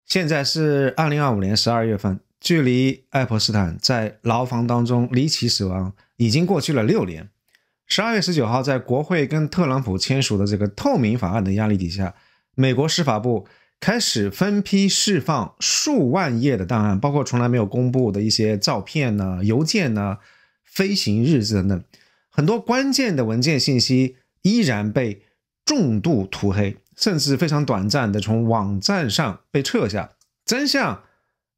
現在是2025年12月份，距離愛潑斯坦在牢房當中離奇死亡已經過去了6年。12月19號，在國會跟特朗普簽署的這個透明法案的壓力底下，美國司法部開始分批釋放數萬頁的檔案，包括從來沒有公布的一些照片呢、郵件呢、飛行日誌等等，很多關鍵的文件信息依然被重度塗黑，甚至非常短暫的從網站上被撤下，真相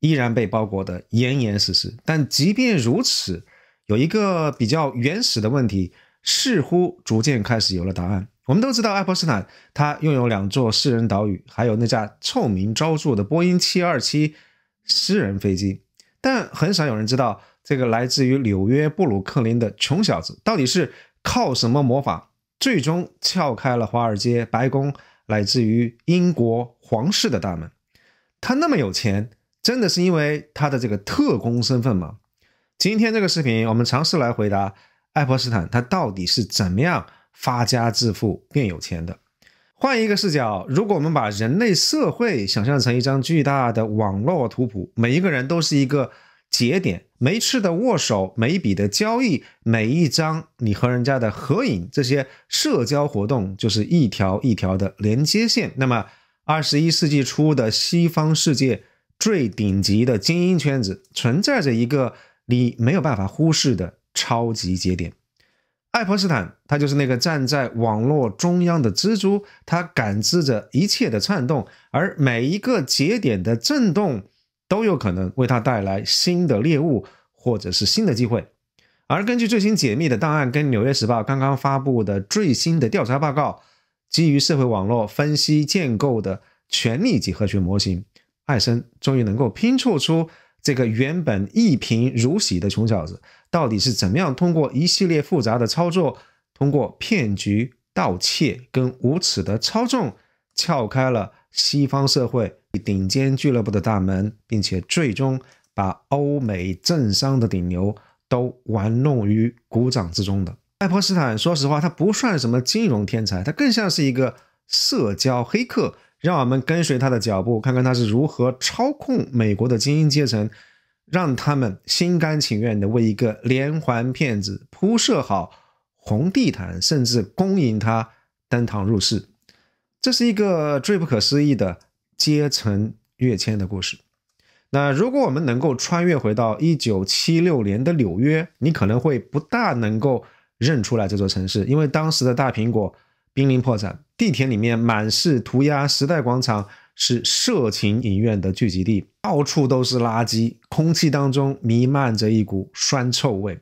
依然被包裹得严嚴實實。但即便如此，有一個比較原始的問題似乎逐漸開始有了答案。我們都知道爱潑斯坦他擁有2座私人島嶼，還有那架臭名昭著的波音727私人飛機，但很少有人知道這個來自於紐約布魯克林的窮小子到底是靠什麼魔法最終撬開了華爾街、白宮來自於英國皇室的大門。他那麼有錢，真的是因為他的這個特工身份嗎？今天這個視頻我們嘗試來回答爱潑斯坦他到底是怎麼樣發家致富變有錢的。換一個視角，如果我們把人類社會想象成一張巨大的網絡圖譜，每一個人都是一個節點，每一次的握手，每一筆的交易，每一張你和人家的合影，這些社交活動就是一條一條的連接線。那麼21世紀初的西方世界最頂級的精英圈子存在着一個你沒有辦法忽視的超級節點。爱潑斯坦他就是那個站在網絡中央的蜘蛛，他感知着一切的顫動，而每一個節點的震動都有可能為他帶來新的獵物或者是新的機會。而根據最新解密的檔案跟紐約時報剛剛發布的最新的調查報告，基於社會網絡分析建構的權力幾何學模型，艾森終於能夠拼湊出這個原本一貧如洗的窮小子到底是怎麼樣通過一系列複雜的操作，通過騙局、盜竊跟無恥的操縱，撬開了西方社會頂尖俱樂部的大門，並且最終把歐美政商的頂流都玩弄於股掌之中的。爱潑斯坦說實話，他不算什麼金融天才，他更像是一個社交黑客。讓我們跟隨他的腳步，看看他是如何操控美國的精英階層，讓他們心甘情願地為一個連環騙子鋪設好紅地毯，甚至恭迎他登堂入室。這是一個最不可思議的階層躍遷的故事。那如果我們能夠穿越回到1976年的紐約，你可能會不大能夠認出來這座城市，因為當時的大蘋果瀕臨破產，地鐵裡面滿是塗鴉，時代廣場是色情影院的聚集地，到處都是垃圾，空氣當中彌漫着一股酸臭味。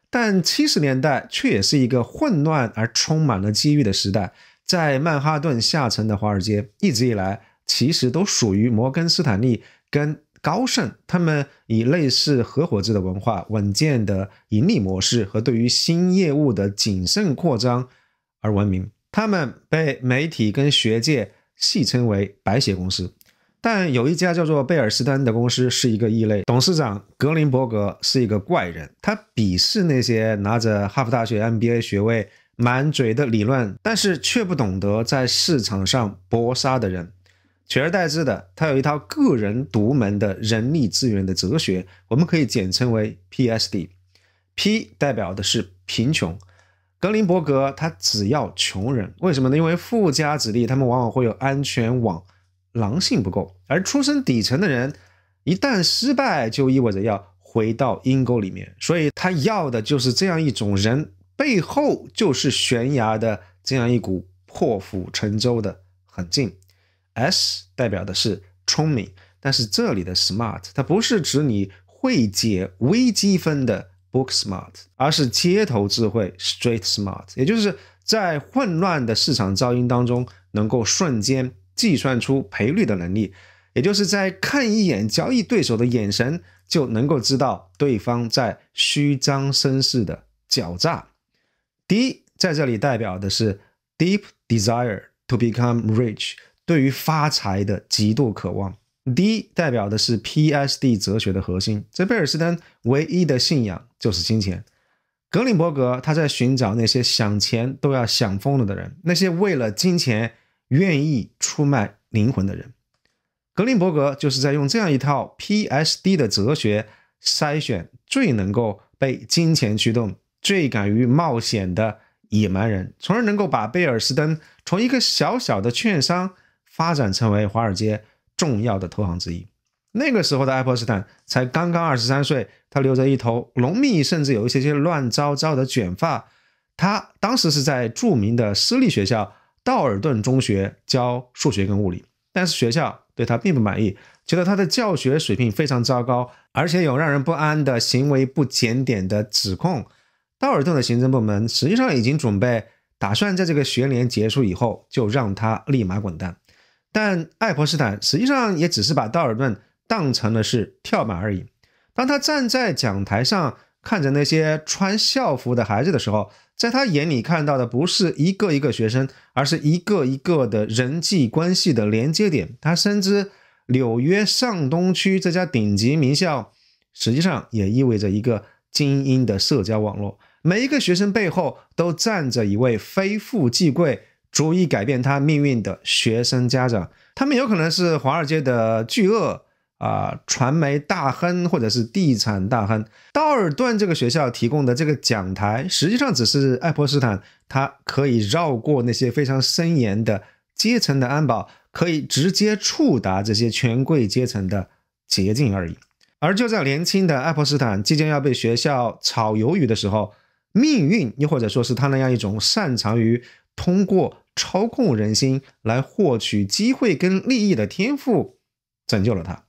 但70年代卻也是一個混亂而充滿了機遇的時代，在曼哈頓下沉的華爾街，一直以來其實都屬於摩根斯坦利跟高盛，他們以類似合夥制的文化、穩健的盈利模式和對於新業務的謹慎擴張而聞名。他們被媒體跟學界戲稱為白血公司，但有一家叫做貝爾斯登的公司是一個異類，董事長格林伯格是一個怪人，他鄙視那些拿着哈佛大學 MBA 學位滿嘴的理論，但是卻不懂得在市場上搏殺的人。取而代之的，他有一套個人獨門的人力資源的哲學，我們可以簡稱為 PSD。P 代表的是貧窮，格林伯格他只要窮人，為什麼呢？因為富家子弟他們往往會有安全網，狼性不夠，而出身底層的人一旦失敗就意味着要回到陰溝裡面，所以他要的就是這樣一種人，背後就是懸崖的這樣一股破釜沉舟的狠勁。S 代表的是聰明，但是這裡的 smart 它不是指你會解微積分的book smart， 而是街頭智慧 street smart， 也就是在混亂的市場噪音當中能夠瞬間計算出賠率的能力，也就是在看一眼交易對手的眼神就能夠知道對方在虛張聲勢的狡詐。D 在這裡代表的是 deep desire to become rich， 對於發財的極度渴望。D 代表的是 PSD 哲學的核心，在貝爾斯登唯一的信仰就是金錢。格林伯格他在尋找那些想錢都要想瘋了的人，那些為了金錢願意出賣靈魂的人。格林伯格就是在用這樣一套 PSD 的哲學篩選最能夠被金錢驅動、最敢於冒險的野蠻人，從而能夠把貝爾斯登從一個小小的券商發展成為華爾街重要的投行之一。那個時候的愛潑斯坦才剛剛23歲，他留着一頭濃密甚至有一些亂糟糟的捲髮。他當時是在著名的私立學校道爾頓中學教數學跟物理，但是學校對他並不滿意，覺得他的教學水平非常糟糕，而且有讓人不安的行為不檢點的指控。道爾頓的行政部門實際上已經打算在這個學年結束以後就讓他立馬滾蛋，但愛潑斯坦實際上也只是把道爾頓當成了是跳板而已。當他站在講台上看着那些穿校服的孩子的時候，在他眼裡看到的不是一個一個學生，而是一個一個的人際關係的連接點。他深知紐約上東區這家頂級名校實際上也意味着一個精英的社交網絡，每一個學生背後都站着一位非富即貴、足以改变他命運的學生家長。他們有可能是華爾街的巨鱷傳媒大亨或者是地產大亨。道爾頓這個學校提供的這個講台實際上只是愛潑斯坦他可以繞過那些非常森嚴的階層的安保，可以直接觸達這些權貴階層的捷徑而已。而就在年輕的愛潑斯坦即將要被學校炒魷魚的時候，命運又或者說是他那樣一種擅長於通過操控人心來獲取機會跟利益的天賦拯救了他。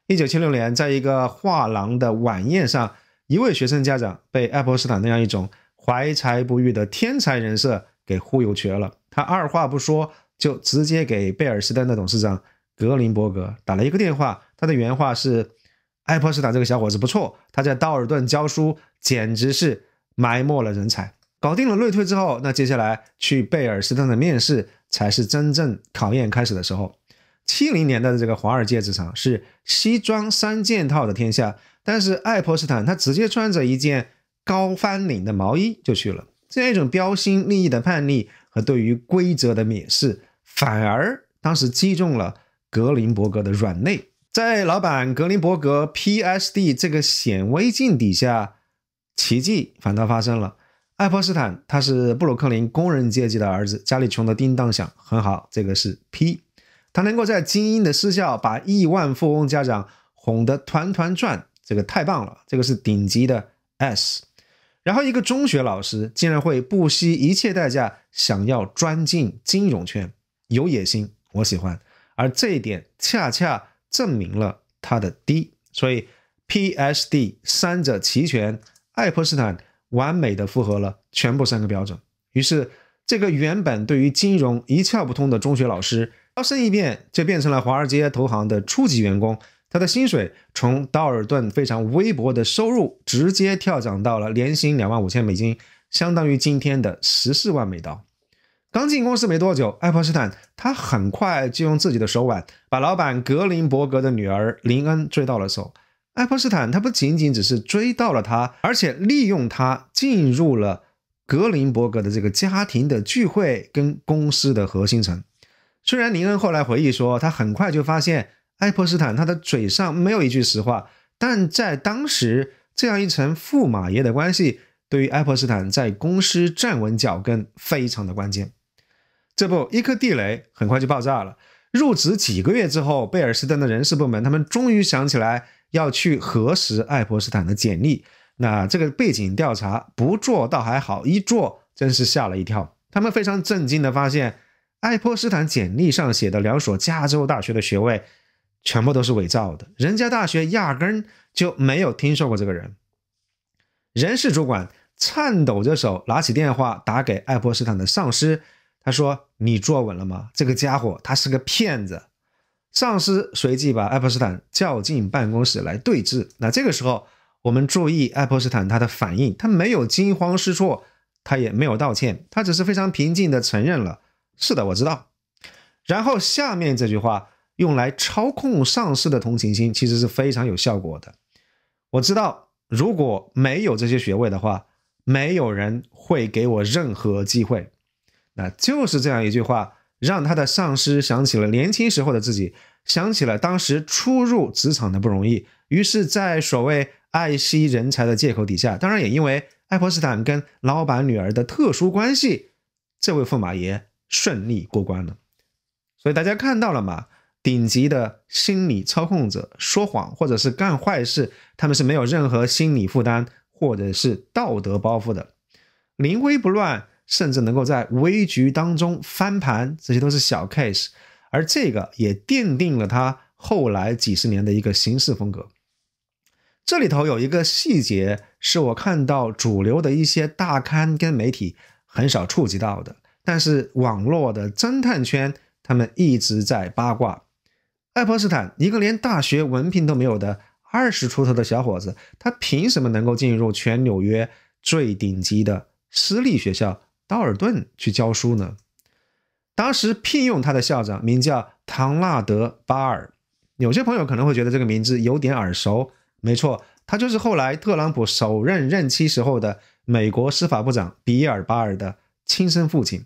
1976年，在一個畫廊的晚宴上，一位學生家長被愛潑斯坦那樣一種懷才不遇的天才人設給忽悠瘸了。他二話不說就直接給貝爾斯登的董事長格林伯格打了一個電話。他的原話是：愛潑斯坦這個小伙子不錯，他在道爾頓教書簡直是埋沒了人才。搞定了類推之後，那接下來去貝爾斯登的面試才是真正考驗開始的時候。70年代的這個華爾街職場是西裝3件套的天下，但是愛潑斯坦他直接穿着一件高翻領的毛衣就去了。這樣一種標新立異的叛逆和對於規則的蔑視，反而當時擊中了格林伯格的軟肋。在老闆格林伯格 PSD 這個顯微鏡底下，奇蹟反倒發生了。愛潑斯坦他是布魯克林工人階級的兒子，家裡窮得叮當響，很好，這個是 P。他能夠在精英的私校把億萬富翁家長哄得團團轉，這個太棒了，這個是頂級的 S。 然後一個中學老師竟然會不惜一切代價想要鑽進金融圈，有野心，我喜歡。而這一點恰恰證明了他的 D。 所以 PSD 三者齊全，愛潑斯坦完美的符合了全部3個標準。於是這個原本對於金融一竅不通的中學老師，摇身一變就變成了華爾街投行的初級員工。他的薪水從道爾頓非常微薄的收入直接跳漲到了年薪25,000美金，相當於今天的14萬美刀。剛進公司沒多久，愛潑斯坦他很快就用自己的手腕把老闆格林伯格的女兒林恩追到了手。愛潑斯坦他不僅僅只是追到了她，而且利用她進入了格林伯格的這個家庭的聚會跟公司的核心層。雖然林恩後來回憶說，他很快就發現愛潑斯坦他的嘴上沒有一句實話，但在當時這樣一層駙馬爺的關係對於愛潑斯坦在公司站穩腳跟非常的關鍵。這不，一顆地雷很快就爆炸了。入職幾個月之後，貝爾斯登的人事部門他們終於想起來要去核實愛潑斯坦的簡歷。那這個背景調查不做倒還好，一做真是嚇了一跳。他們非常震驚的發現，愛潑斯坦簡歷上寫的2所加州大學的學位全部都是偽造的，人家大學壓根就沒有聽說過這個人。人事主管顫抖着手拿起電話打給愛潑斯坦的上司，他說：你坐穩了嗎？這個家伙他是個騙子。上司隨即把愛潑斯坦叫進辦公室來對峙。那這個時候我們注意愛潑斯坦他的反應，他沒有驚慌失措，他也沒有道歉，他只是非常平靜地承認了，是的，我知道。然後下面這句話用來操控上司的同情心，其實是非常有效果的。我知道如果沒有這些學位的話，沒有人會給我任何機會。那就是這樣一句話，讓他的上司想起了年輕時候的自己，想起了當時初入職場的不容易，於是在所謂愛惜人才的借口底下，當然也因為愛潑斯坦跟老闆女兒的特殊關係，這位駙馬爺順利過關了。所以大家看到了嗎？頂級的心理操控者說謊或者是幹壞事，他們是沒有任何心理負擔或者是道德包袱的，臨危不亂，甚至能夠在危局當中翻盤，這些都是小 case， 而這個也奠定了他後來幾十年的一個行事風格。這裡頭有一個細節是我看到主流的一些大刊跟媒體很少觸及到的，但是網絡的偵探圈他們一直在八卦。愛潑斯坦一個連大學文憑都沒有的20出頭的小伙子，他憑什麼能夠進入全紐約最頂級的私立學校道爾頓去教書呢？當時聘用他的校長名叫唐納德·巴爾，有些朋友可能會覺得這個名字有點耳熟，沒錯，他就是後來特朗普首任任期時候的美國司法部長比爾·巴爾的親生父親。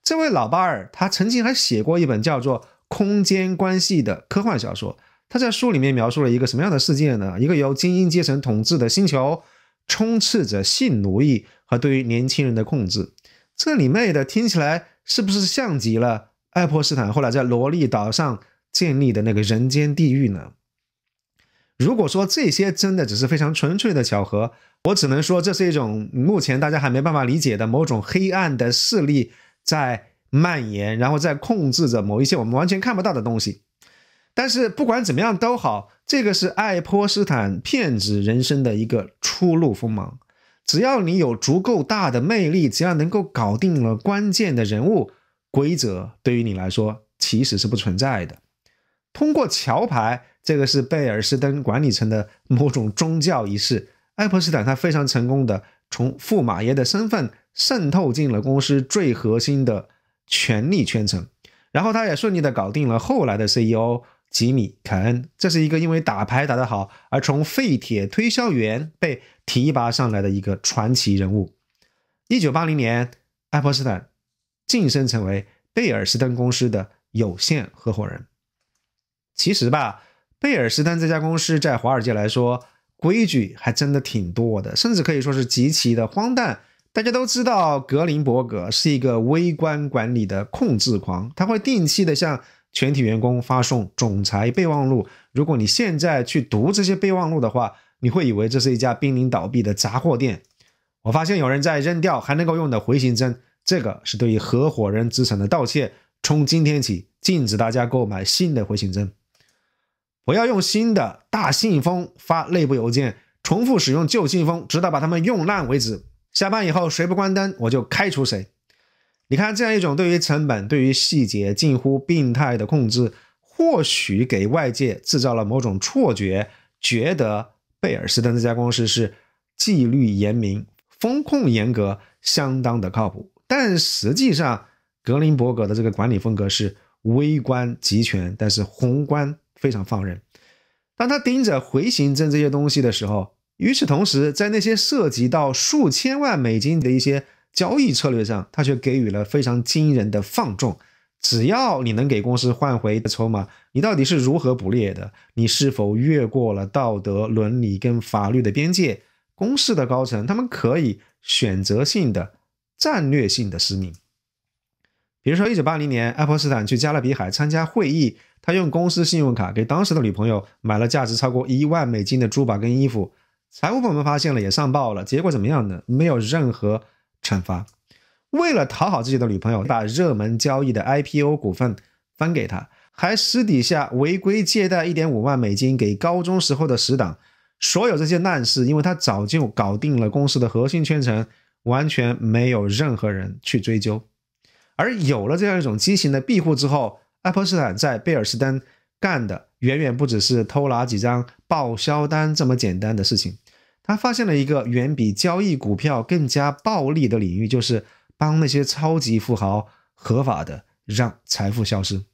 這位老巴爾他曾經還寫過一本叫做空間關係的科幻小說，他在書裡面描述了一個什麼樣的世界呢？一個由精英階層統治的星球，充斥着性奴役和對於年輕人的控制。這裡面的聽起來是不是像極了愛潑斯坦後來在羅利島上建立的那個人間地獄呢？如果說這些真的只是非常純粹的巧合，我只能說這是一種目前大家還沒辦法理解的某種黑暗的勢力在蔓延，然後在控制着某一些我们完全看不到的東西。但是不管怎麼樣都好，這個是愛潑斯坦騙子人生的一個初露鋒芒。只要你有足夠大的魅力，只要能夠搞定了關鍵的人物，規則對於你來說其實是不存在的。通過橋牌，這個是貝爾斯登管理層的某種宗教儀式。愛潑斯坦他非常成功的從駙馬爺的身份滲透進了公司最核心的權力圈層，然後他也順利的搞定了後來的 CEO 吉米·凱恩。這是一個因為打牌打得好而從廢鐵推銷員被提拔上來的一個傳奇人物。1980年，愛潑斯坦晉升成為貝爾斯登公司的有限合夥人。其實吧，貝爾斯登這家公司在華爾街來說，規矩還真的挺多的，甚至可以說是極其的荒誕。大家都知道格林伯格是一個微觀管理的控制狂，他會定期的向全體員工發送總裁備忘錄。如果你現在去讀這些備忘錄的話，你會以為這是一家瀕臨倒閉的雜貨店。我發現有人在扔掉還能夠用的回形針，這個是對於合夥人資產的盜竊。從今天起，禁止大家購買新的回形針，不要用新的大信封發內部郵件，重複使用舊信封，直到把它們用爛為止。下班以後誰不關燈，我就開除誰。你看，這樣一種對於成本、對於細節近乎病態的控制，或許給外界製造了某種錯覺，覺得貝爾斯登這家公司是紀律嚴明、風控嚴格，相當的靠譜。但實際上，格林伯格的這個管理風格是微觀集權，但是宏觀非常放任。當他盯着回形針這些東西的時候，與此同時，在那些涉及到數千萬美金的一些交易策略上，他卻給予了非常驚人的放縱。只要你能給公司換回的籌碼，你到底是如何捕獵的？你是否越過了道德、倫理跟法律的邊界？公司的高層他們可以選擇性的、戰略性的失明。比如說1980年，愛潑斯坦去加勒比海參加會議，他用公司信用卡給當時的女朋友買了價值超過1萬美金的珠寶跟衣服。財務部門發現了，也上報了，結果怎麼樣呢？沒有任何懲罰。為了討好自己的女朋友，把熱門交易的 IPO 股份分給他，還私底下違規借貸 1.5 萬美金給高中時候的死黨。所有這些爛事，因為他早就搞定了公司的核心圈層，完全沒有任何人去追究。而有了這樣一種畸形的庇護之後，愛潑斯坦在貝爾斯登幹的遠遠不只是偷拿幾張報銷單這麼簡單的事情。他發現了一個遠比交易股票更加暴利的領域，就是幫那些超級富豪合法的讓財富消失。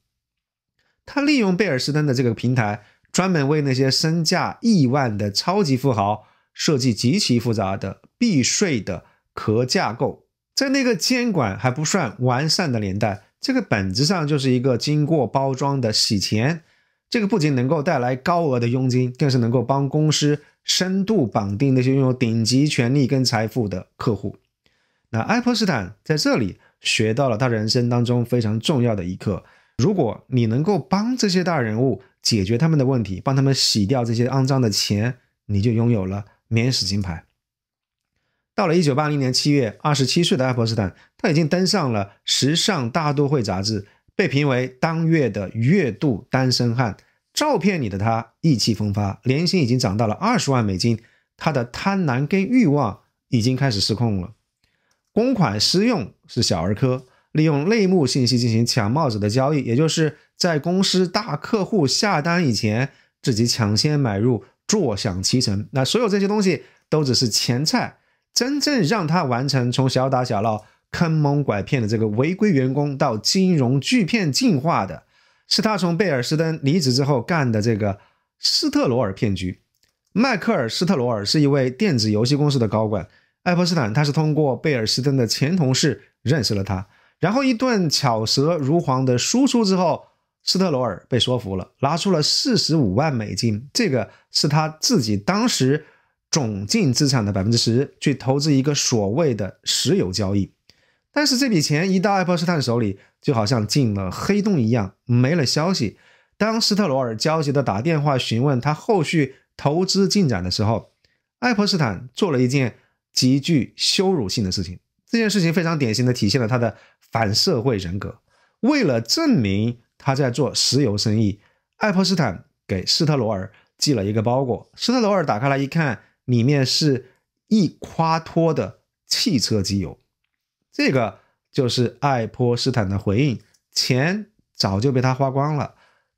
他利用貝爾斯登的這個平台，專門為那些身價億萬的超級富豪設計極其複雜的避稅的殼架構。在那個監管還不算完善的年代，這個本質上就是一個經過包裝的洗錢，這個不僅能夠帶來高額的佣金，更是能夠幫公司深度綁定那些擁有頂級權力跟財富的客戶。那愛潑斯坦在這裡學到了他人生當中非常重要的一課，如果你能夠幫這些大人物解決他們的問題，幫他們洗掉這些骯髒的錢，你就擁有了免死金牌。到了1980年7月，27歲的愛潑斯坦，他已經登上了時尚大都會雜誌，被評為當月的月度單身漢。照片裡的他意氣風發，年薪已經漲到了20萬美金，他的貪婪跟慾望已經開始失控了。公款私用是小兒科，利用類目信息進行搶帽子的交易，也就是在公司大客戶下單以前，自己搶先買入，坐享其成。那所有這些東西都只是前菜，真正讓他完成從小打小鬧、坑蒙拐騙的這個違規員工到金融巨騙進化的，是他從貝爾斯登離職之後幹的這個斯特羅爾騙局。邁克爾·斯特羅爾是一位電子遊戲公司的高管，愛潑斯坦他是通過貝爾斯登的前同事認識了他，然後一頓巧舌如簧的輸出之後，斯特羅爾被說服了，拿出了45萬美金，這個是他自己當時總淨資產的 10% 去投資一個所謂的石油交易。但是這筆錢一到愛潑斯坦手裡，就好像進了黑洞一樣，沒了消息。當斯特羅爾焦急地打電話詢問他後續投資進展的時候，愛潑斯坦做了一件極具羞辱性的事情。這件事情非常典型地體現了他的反社會人格。為了證明他在做石油生意，愛潑斯坦給斯特羅爾寄了一個包裹。斯特罗爾打開來一看，裡面是一夸脫的汽車機油。這個就是愛潑斯坦的回應，錢早就被他花光了，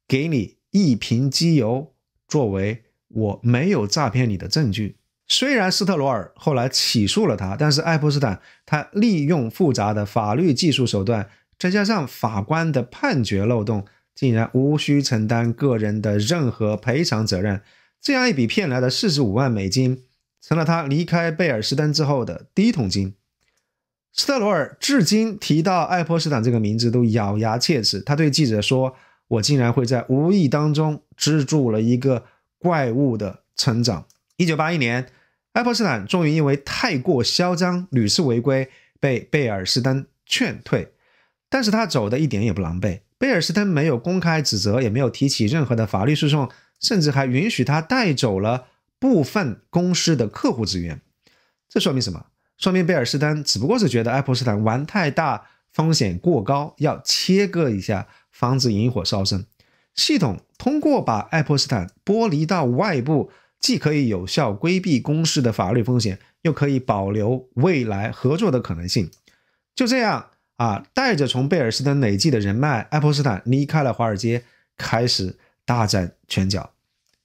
給你一瓶機油作為我沒有詐騙你的證據。雖然斯特羅爾後來起訴了他，但是愛潑斯坦他利用複雜的法律技術手段，再加上法官的判決漏洞，竟然無需承擔個人的任何賠償責任。這樣一筆騙來的45萬美金，成了他離開貝爾斯登之後的第一桶金。斯特羅爾至今提到愛潑斯坦這個名字都咬牙切齒，他對記者說，我竟然會在無意當中資助了一個怪物的成長。1981年，愛潑斯坦終於因為太過囂張，屢次違規，被貝爾斯登勸退。但是他走的一點也不狼狽，貝爾斯登沒有公開指責，也沒有提起任何的法律訴訟，甚至還允許他帶走了部分公司的客戶資源。這說明什麼？說明貝爾斯登只不過是覺得愛潑斯坦玩太大，風險過高，要切割一下，防止引火燒身。系統通過把愛潑斯坦剝離到外部，既可以有效規避公司的法律風險，又可以保留未來合作的可能性。就這樣帶着從貝爾斯登累積的人脈，愛潑斯坦離開了華爾街，開始大展拳腳。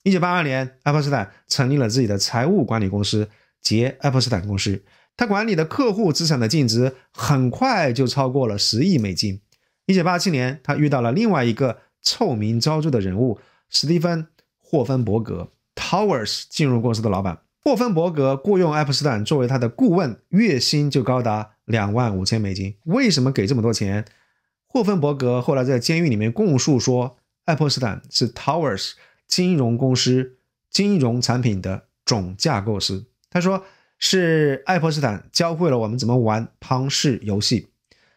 1982年，愛潑斯坦成立了自己的財務管理公司傑愛潑斯坦公司。他管理的客戶資產的淨值很快就超過了10億美金。1987年，他遇到了另外一個臭名昭著的人物史蒂芬·霍芬伯格 ，Towers 金融公司的老闆。霍芬伯格僱用愛潑斯坦作為他的顧問，月薪就高達25000美金。為什麼給這麼多錢？霍芬伯格後來在監獄裡面供述說，愛潑斯坦是 Towers 金融公司金融產品的總架構師。他說，是愛潑斯坦教會了我們怎麼玩龐氏遊戲。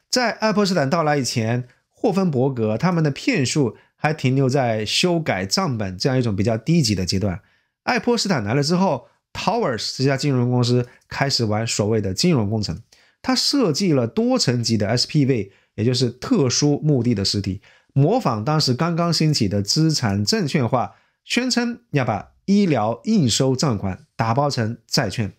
在愛潑斯坦到來以前，霍芬伯格他們的騙術還停留在修改賬本這樣一種比較低級的階段。愛潑斯坦來了之後， Towers 這家金融公司開始玩所謂的金融工程。他設計了多層級的 SPV， 也就是特殊目的的實體，模仿當時剛剛興起的資產證券化，宣稱要把醫療應收賬款打包成債券。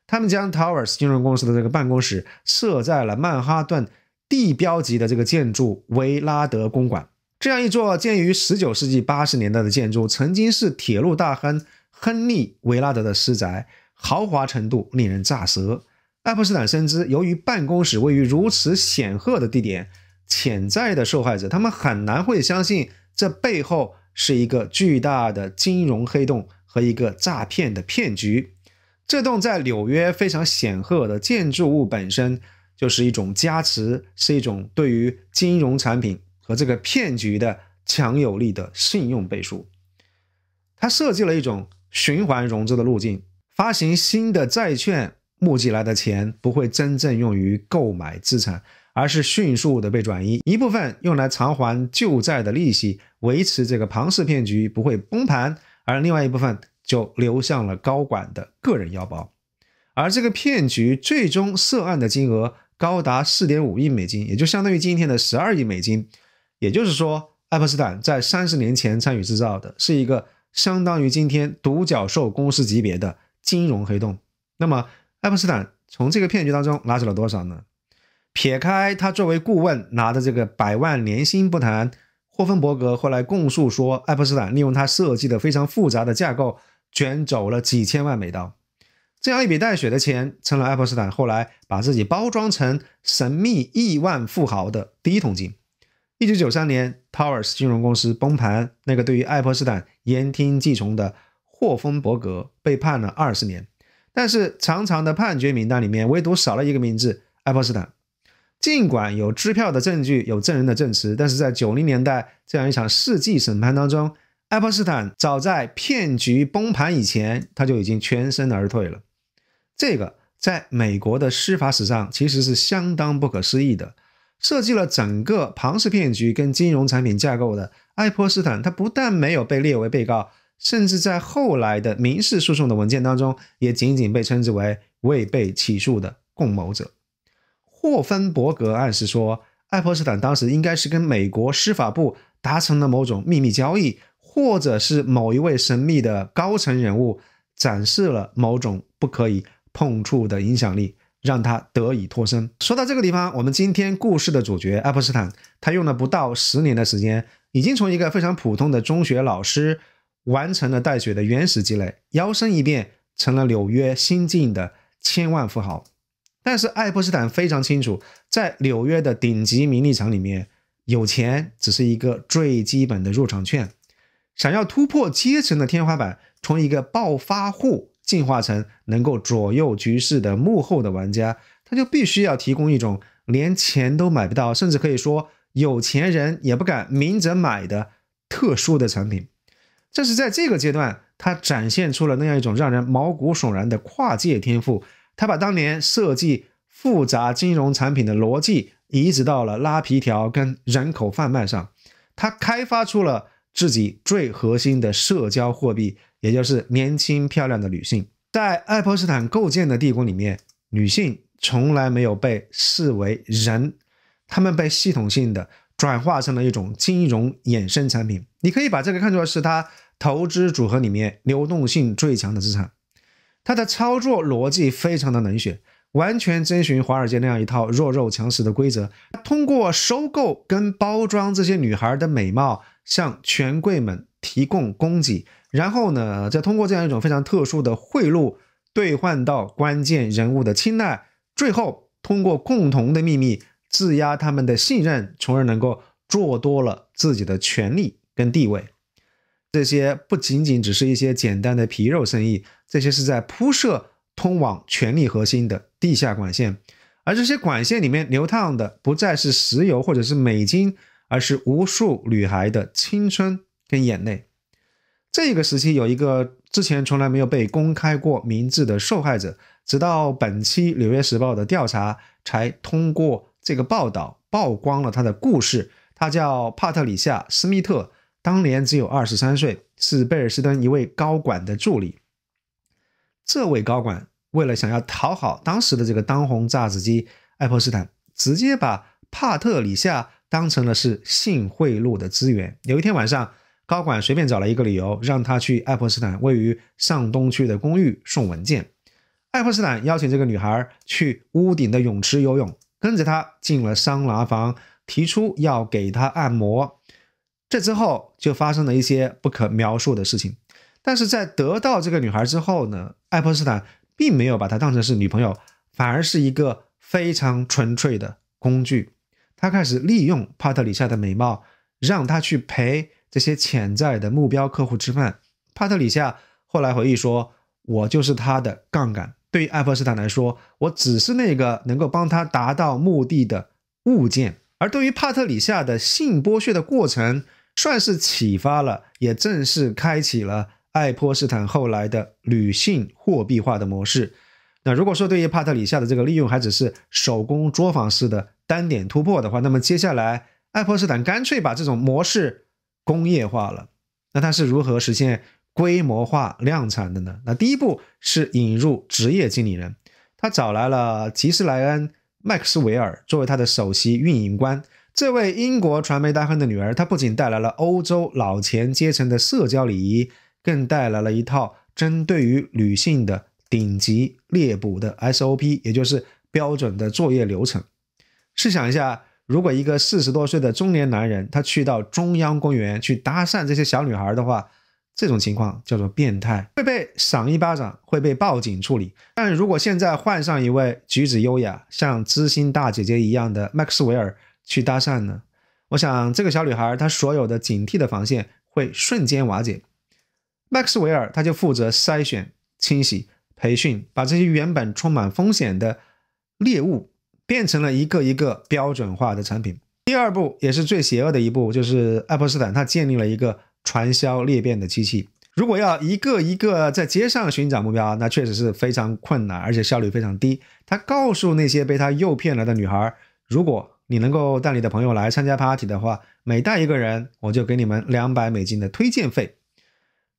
他們將 Towers 金融公司的這個辦公室設在了曼哈頓地標級的這個建築維拉德公館。這樣一座建於19世紀80年代的建築，曾經是鐵路大亨亨利·維拉德的私宅，豪華程度令人咋舌。愛潑斯坦深知，由於辦公室位於如此顯赫的地點，潛在的受害者他們很難會相信這背後是一個巨大的金融黑洞和一個詐騙的騙局。這棟在紐約非常顯赫的建築物本身就是一種加持，是一種對於金融產品和這個騙局的強有力的信用背書。他設計了一種循環融資的路徑，發行新的債券，募集來的錢不會真正用於購買資產，而是迅速的被轉移，一部分用來償還舊債的利息，維持這個龐氏騙局不會崩盤，而另外一部分就流向了高管的個人腰包。而這個騙局最終涉案的金額高達 4.5 億美金，也就相當於今天的12億美金。也就是說，愛潑斯坦在30年前參與製造的是一個相當於今天獨角獸公司級別的金融黑洞。那麼愛潑斯坦從這個騙局當中拿走了多少呢？撇開他作為顧問拿的這個100萬年薪不談，霍芬伯格後來供述說，愛潑斯坦利用他設計的非常複雜的架構捲走了幾千萬美刀。這樣一筆帶血的錢成了愛潑斯坦後來把自己包裝成神秘億萬富豪的第一桶金。1993年 Towers 金融公司崩盤，那個對於愛潑斯坦言聽計從的霍芬伯格被判了20年。但是長長的判決名單裡面唯獨少了一個名字，愛潑斯坦。儘管有支票的證據，有證人的證詞，但是在90年代這樣一場世紀審判當中，愛潑斯坦早在騙局崩盤以前，他就已經全身而退了。這個在美國的司法史上其實是相當不可思議的。設計了整個龐氏騙局跟金融產品架構的愛潑斯坦，他不但沒有被列為被告，甚至在後來的民事訴訟的文件當中，也僅僅被稱之為未被起訴的共謀者。霍芬伯格暗示說，愛潑斯坦當時應該是跟美國司法部達成了某種秘密交易，或者是某一位神秘的高層人物展示了某種不可以碰觸的影響力，讓他得以脫身。說到這個地方，我們今天故事的主角愛潑斯坦，他用了不到10年的時間，已經從一個非常普通的中學老師完成了帶血的原始積累，搖身一變成了紐約新晉的千萬富豪。但是愛潑斯坦非常清楚，在紐約的頂級名利場裡面，有錢只是一個最基本的入場券。想要突破階層的天花板，從一個暴發戶進化成能夠左右局勢的幕後的玩家，他就必須要提供一種連錢都買不到，甚至可以說有錢人也不敢明着買的特殊的產品。正是在這個階段，他展現出了那樣一種讓人毛骨悚然的跨界天賦。他把當年設計複雜金融產品的邏輯移植到了拉皮條跟人口販賣上。他開發出了自己最核心的社交貨幣，也就是年輕漂亮的女性。在愛潑斯坦構建的帝國裡面，女性從來沒有被視為人，她們被系統性的轉化成了一種金融衍生產品。你可以把這個看作是他投資組合裡面流動性最強的資產。他的操作邏輯非常的冷血，完全遵循華爾街那樣一套弱肉強食的規則。通過收購跟包裝這些女孩的美貌，向權貴們提供供給，然後呢，再通過這樣一種非常特殊的賄賂，兌換到關鍵人物的青睞，最後通過共同的秘密質押他們的信任，從而能夠做多了自己的權力跟地位。這些不僅僅只是一些簡單的皮肉生意，這些是在鋪設通往權力核心的地下管線，而這些管線裡面流淌的不再是石油或者是美金，而是無數女孩的青春跟眼淚。這個時期有一個之前從來沒有被公開過名字的受害者，直到本期《紐約時報》的調查才通過這個報道曝光了他的故事。他叫帕特里夏·斯密特，當年只有23歲，是貝爾斯登一位高管的助理。這位高管為了想要討好當時的這個當紅炸子雞愛潑斯坦，直接把帕特里夏當成了是性賄賂的資源。有一天晚上，高管隨便找了一個理由，讓他去愛潑斯坦位於上東區的公寓送文件。愛潑斯坦邀請這個女孩去屋頂的泳池游泳，跟着她進了桑拿房，提出要給她按摩。這之後就發生了一些不可描述的事情。但是在得到這個女孩之後呢，愛潑斯坦並沒有把她當成是女朋友，反而是一個非常純粹的工具。他開始利用帕特里夏的美貌，讓她去陪這些潛在的目標客戶吃飯。帕特里夏後來回憶說，我就是他的槓桿。對於愛潑斯坦來說，我只是那個能夠幫他達到目的的物件。而對於帕特里夏的性剝削的過程，算是啟發了，也正式開啟了愛潑斯坦後來的女性貨幣化的模式。那如果說對於帕特里夏的這個利用還只是手工作坊式的單點突破的話，那麼接下來愛潑斯坦乾脆把這種模式工業化了。那它是如何實現規模化量產的呢？那第一步是引入職業經理人，他找來了吉斯萊恩·麥克斯韋爾作為他的首席運營官。這位英國傳媒大亨的女兒，她不僅帶來了歐洲老錢階層的社交禮儀，更帶來了一套針對於女性的頂級獵捕的 SOP， 也就是標準的作業流程。試想一下，如果一個40多歲的中年男人，他去到中央公園去搭訕這些小女孩的話，這種情況叫做變態，會被賞一巴掌，會被報警處理。但如果現在換上一位舉止優雅，像知心大姐姐一樣的麥克斯韋爾去搭訕呢，我想這個小女孩她所有的警惕的防線會瞬間瓦解。麥克斯韋爾他就負責篩選、清洗、培訓，把這些原本充滿風險的獵物變成了一個一個標準化的產品。第二步也是最邪惡的一步，就是愛潑斯坦他建立了一個傳銷裂變的機器。如果要一個一個在街上尋找目標，那確實是非常困難，而且效率非常低。他告訴那些被他誘騙了的女孩，如果你能夠帶你的朋友來參加 party 的話，每帶一個人我就給你們$200的推薦費。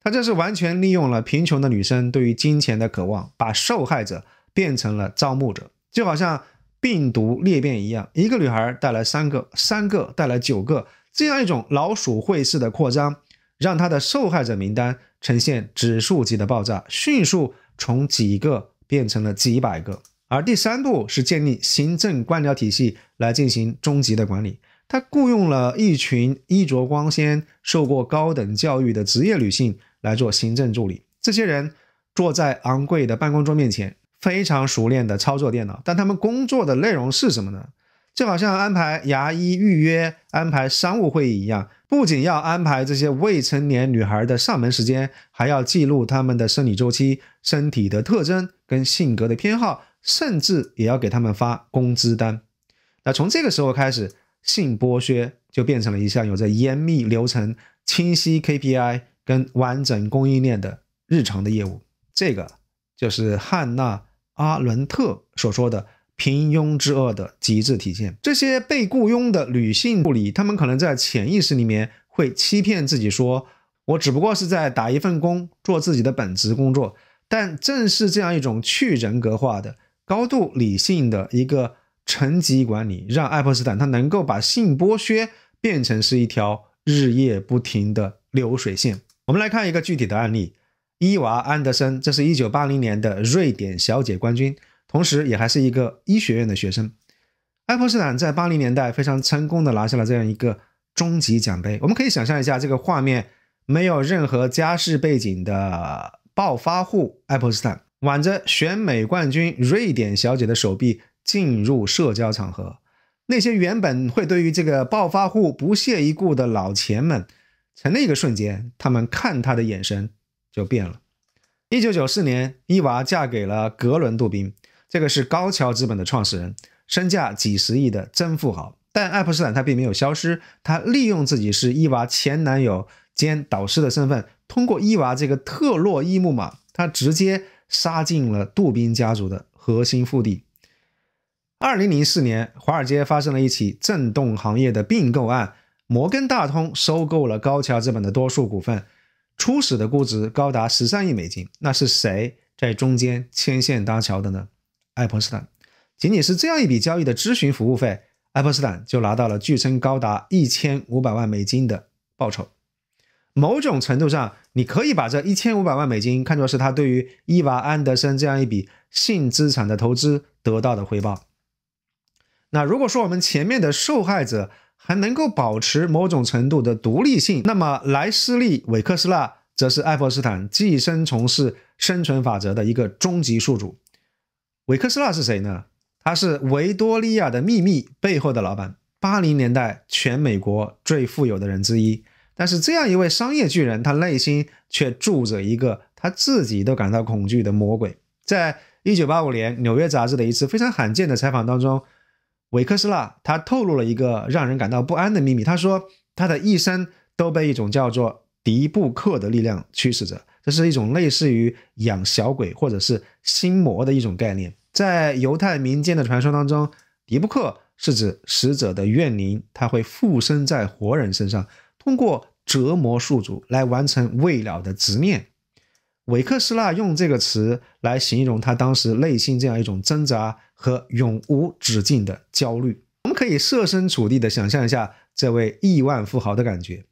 他這是完全利用了貧窮的女生對於金錢的渴望，把受害者變成了招募者，就好像病毒裂变一樣，一個女孩帶來3個，3個帶來9個，這樣一種老鼠會式的擴張，讓他的受害者名單呈現指數級的爆炸，迅速從幾個變成了幾百個。而第3步是建立行政官僚體系來進行終極的管理。他僱傭了一群衣着光鮮、受過高等教育的職業女性來做行政助理。這些人坐在昂貴的辦公桌面前，非常熟練的操作電腦，但他們工作的內容是什麼呢？就好像安排牙醫預約、安排商務會議一樣，不僅要安排這些未成年女孩的上門時間，還要記錄她們的生理週期、身體的特徵跟性格的偏好，甚至也要給他們發工資單。那從這個時候開始，性剝削就變成了一項有着嚴密流程、清晰 KPI 跟完整供應鏈的日常的業務。這個就是漢娜·阿倫特所說的平庸之惡的極致體現。這些被僱傭的女性助理，她們可能在潛意識裡面會欺騙自己說，我只不過是在打一份工，做自己的本職工作。但正是這樣一種去人格化的、高度理性的一個層級管理，讓愛潑斯坦他能夠把性剝削變成是一條日夜不停的流水線。我們來看一個具體的案例，伊娃·安德森，這是1980年的瑞典小姐冠軍，同時也還是一個醫學院的學生。愛潑斯坦在80年代非常成功的拿下了這樣一個終極獎杯。我們可以想象一下這個畫面，沒有任何家世背景的暴發戶愛潑斯坦挽着選美冠軍瑞典小姐的手臂進入社交場合，那些原本會對於這個暴發戶不屑一顧的老錢們，在那個瞬間，他們看他的眼神就變了。1994年，伊娃嫁給了格倫·杜賓，這個是高橋資本的創始人，身價幾十億的真富豪。但愛潑斯坦他並沒有消失，他利用自己是伊娃前男友兼導師的身份，通過伊娃這個特洛伊木馬，他直接殺進了杜賓家族的核心腹地。2004年，華爾街發生了一起震動行業的併購案，摩根大通收購了高橋資本的多數股份，初始的估值高達13億美金。那是誰在中間牽線搭橋的呢？愛潑斯坦。僅僅是這樣一筆交易的諮詢服務費，愛潑斯坦就拿到了據稱高達1500萬美金的報酬。某種程度上，你可以把這1500萬美金看作是他對於伊娃·安德森這樣一筆性資產的投資得到的回報。那如果說我們前面的受害者還能夠保持某種程度的獨立性，那麼萊斯利·韋克斯納則是愛潑斯坦寄生蟲式生存法則的一個終極宿主。韋克斯納是誰呢？他是維多利亞的秘密背後的老闆，80年代全美國最富有的人之一。但是這樣一位商業巨人，他內心卻住着一個他自己都感到恐懼的魔鬼。在1985年紐約雜誌的一次非常罕見的採訪當中，韋克斯納他透露了一個讓人感到不安的秘密。他說他的一生都被一種叫做迪布克的力量驅使着。這是一種類似於養小鬼或者是心魔的一種概念。在猶太民間的傳說當中，迪布克是指死者的怨靈，他會附身在活人身上，通過折磨宿主來完成未了的執念。韋克斯勒用這個詞來形容他當時內心這樣一種掙扎和永無止境的焦慮。我們可以設身處地的想象一下這位億萬富豪的感覺。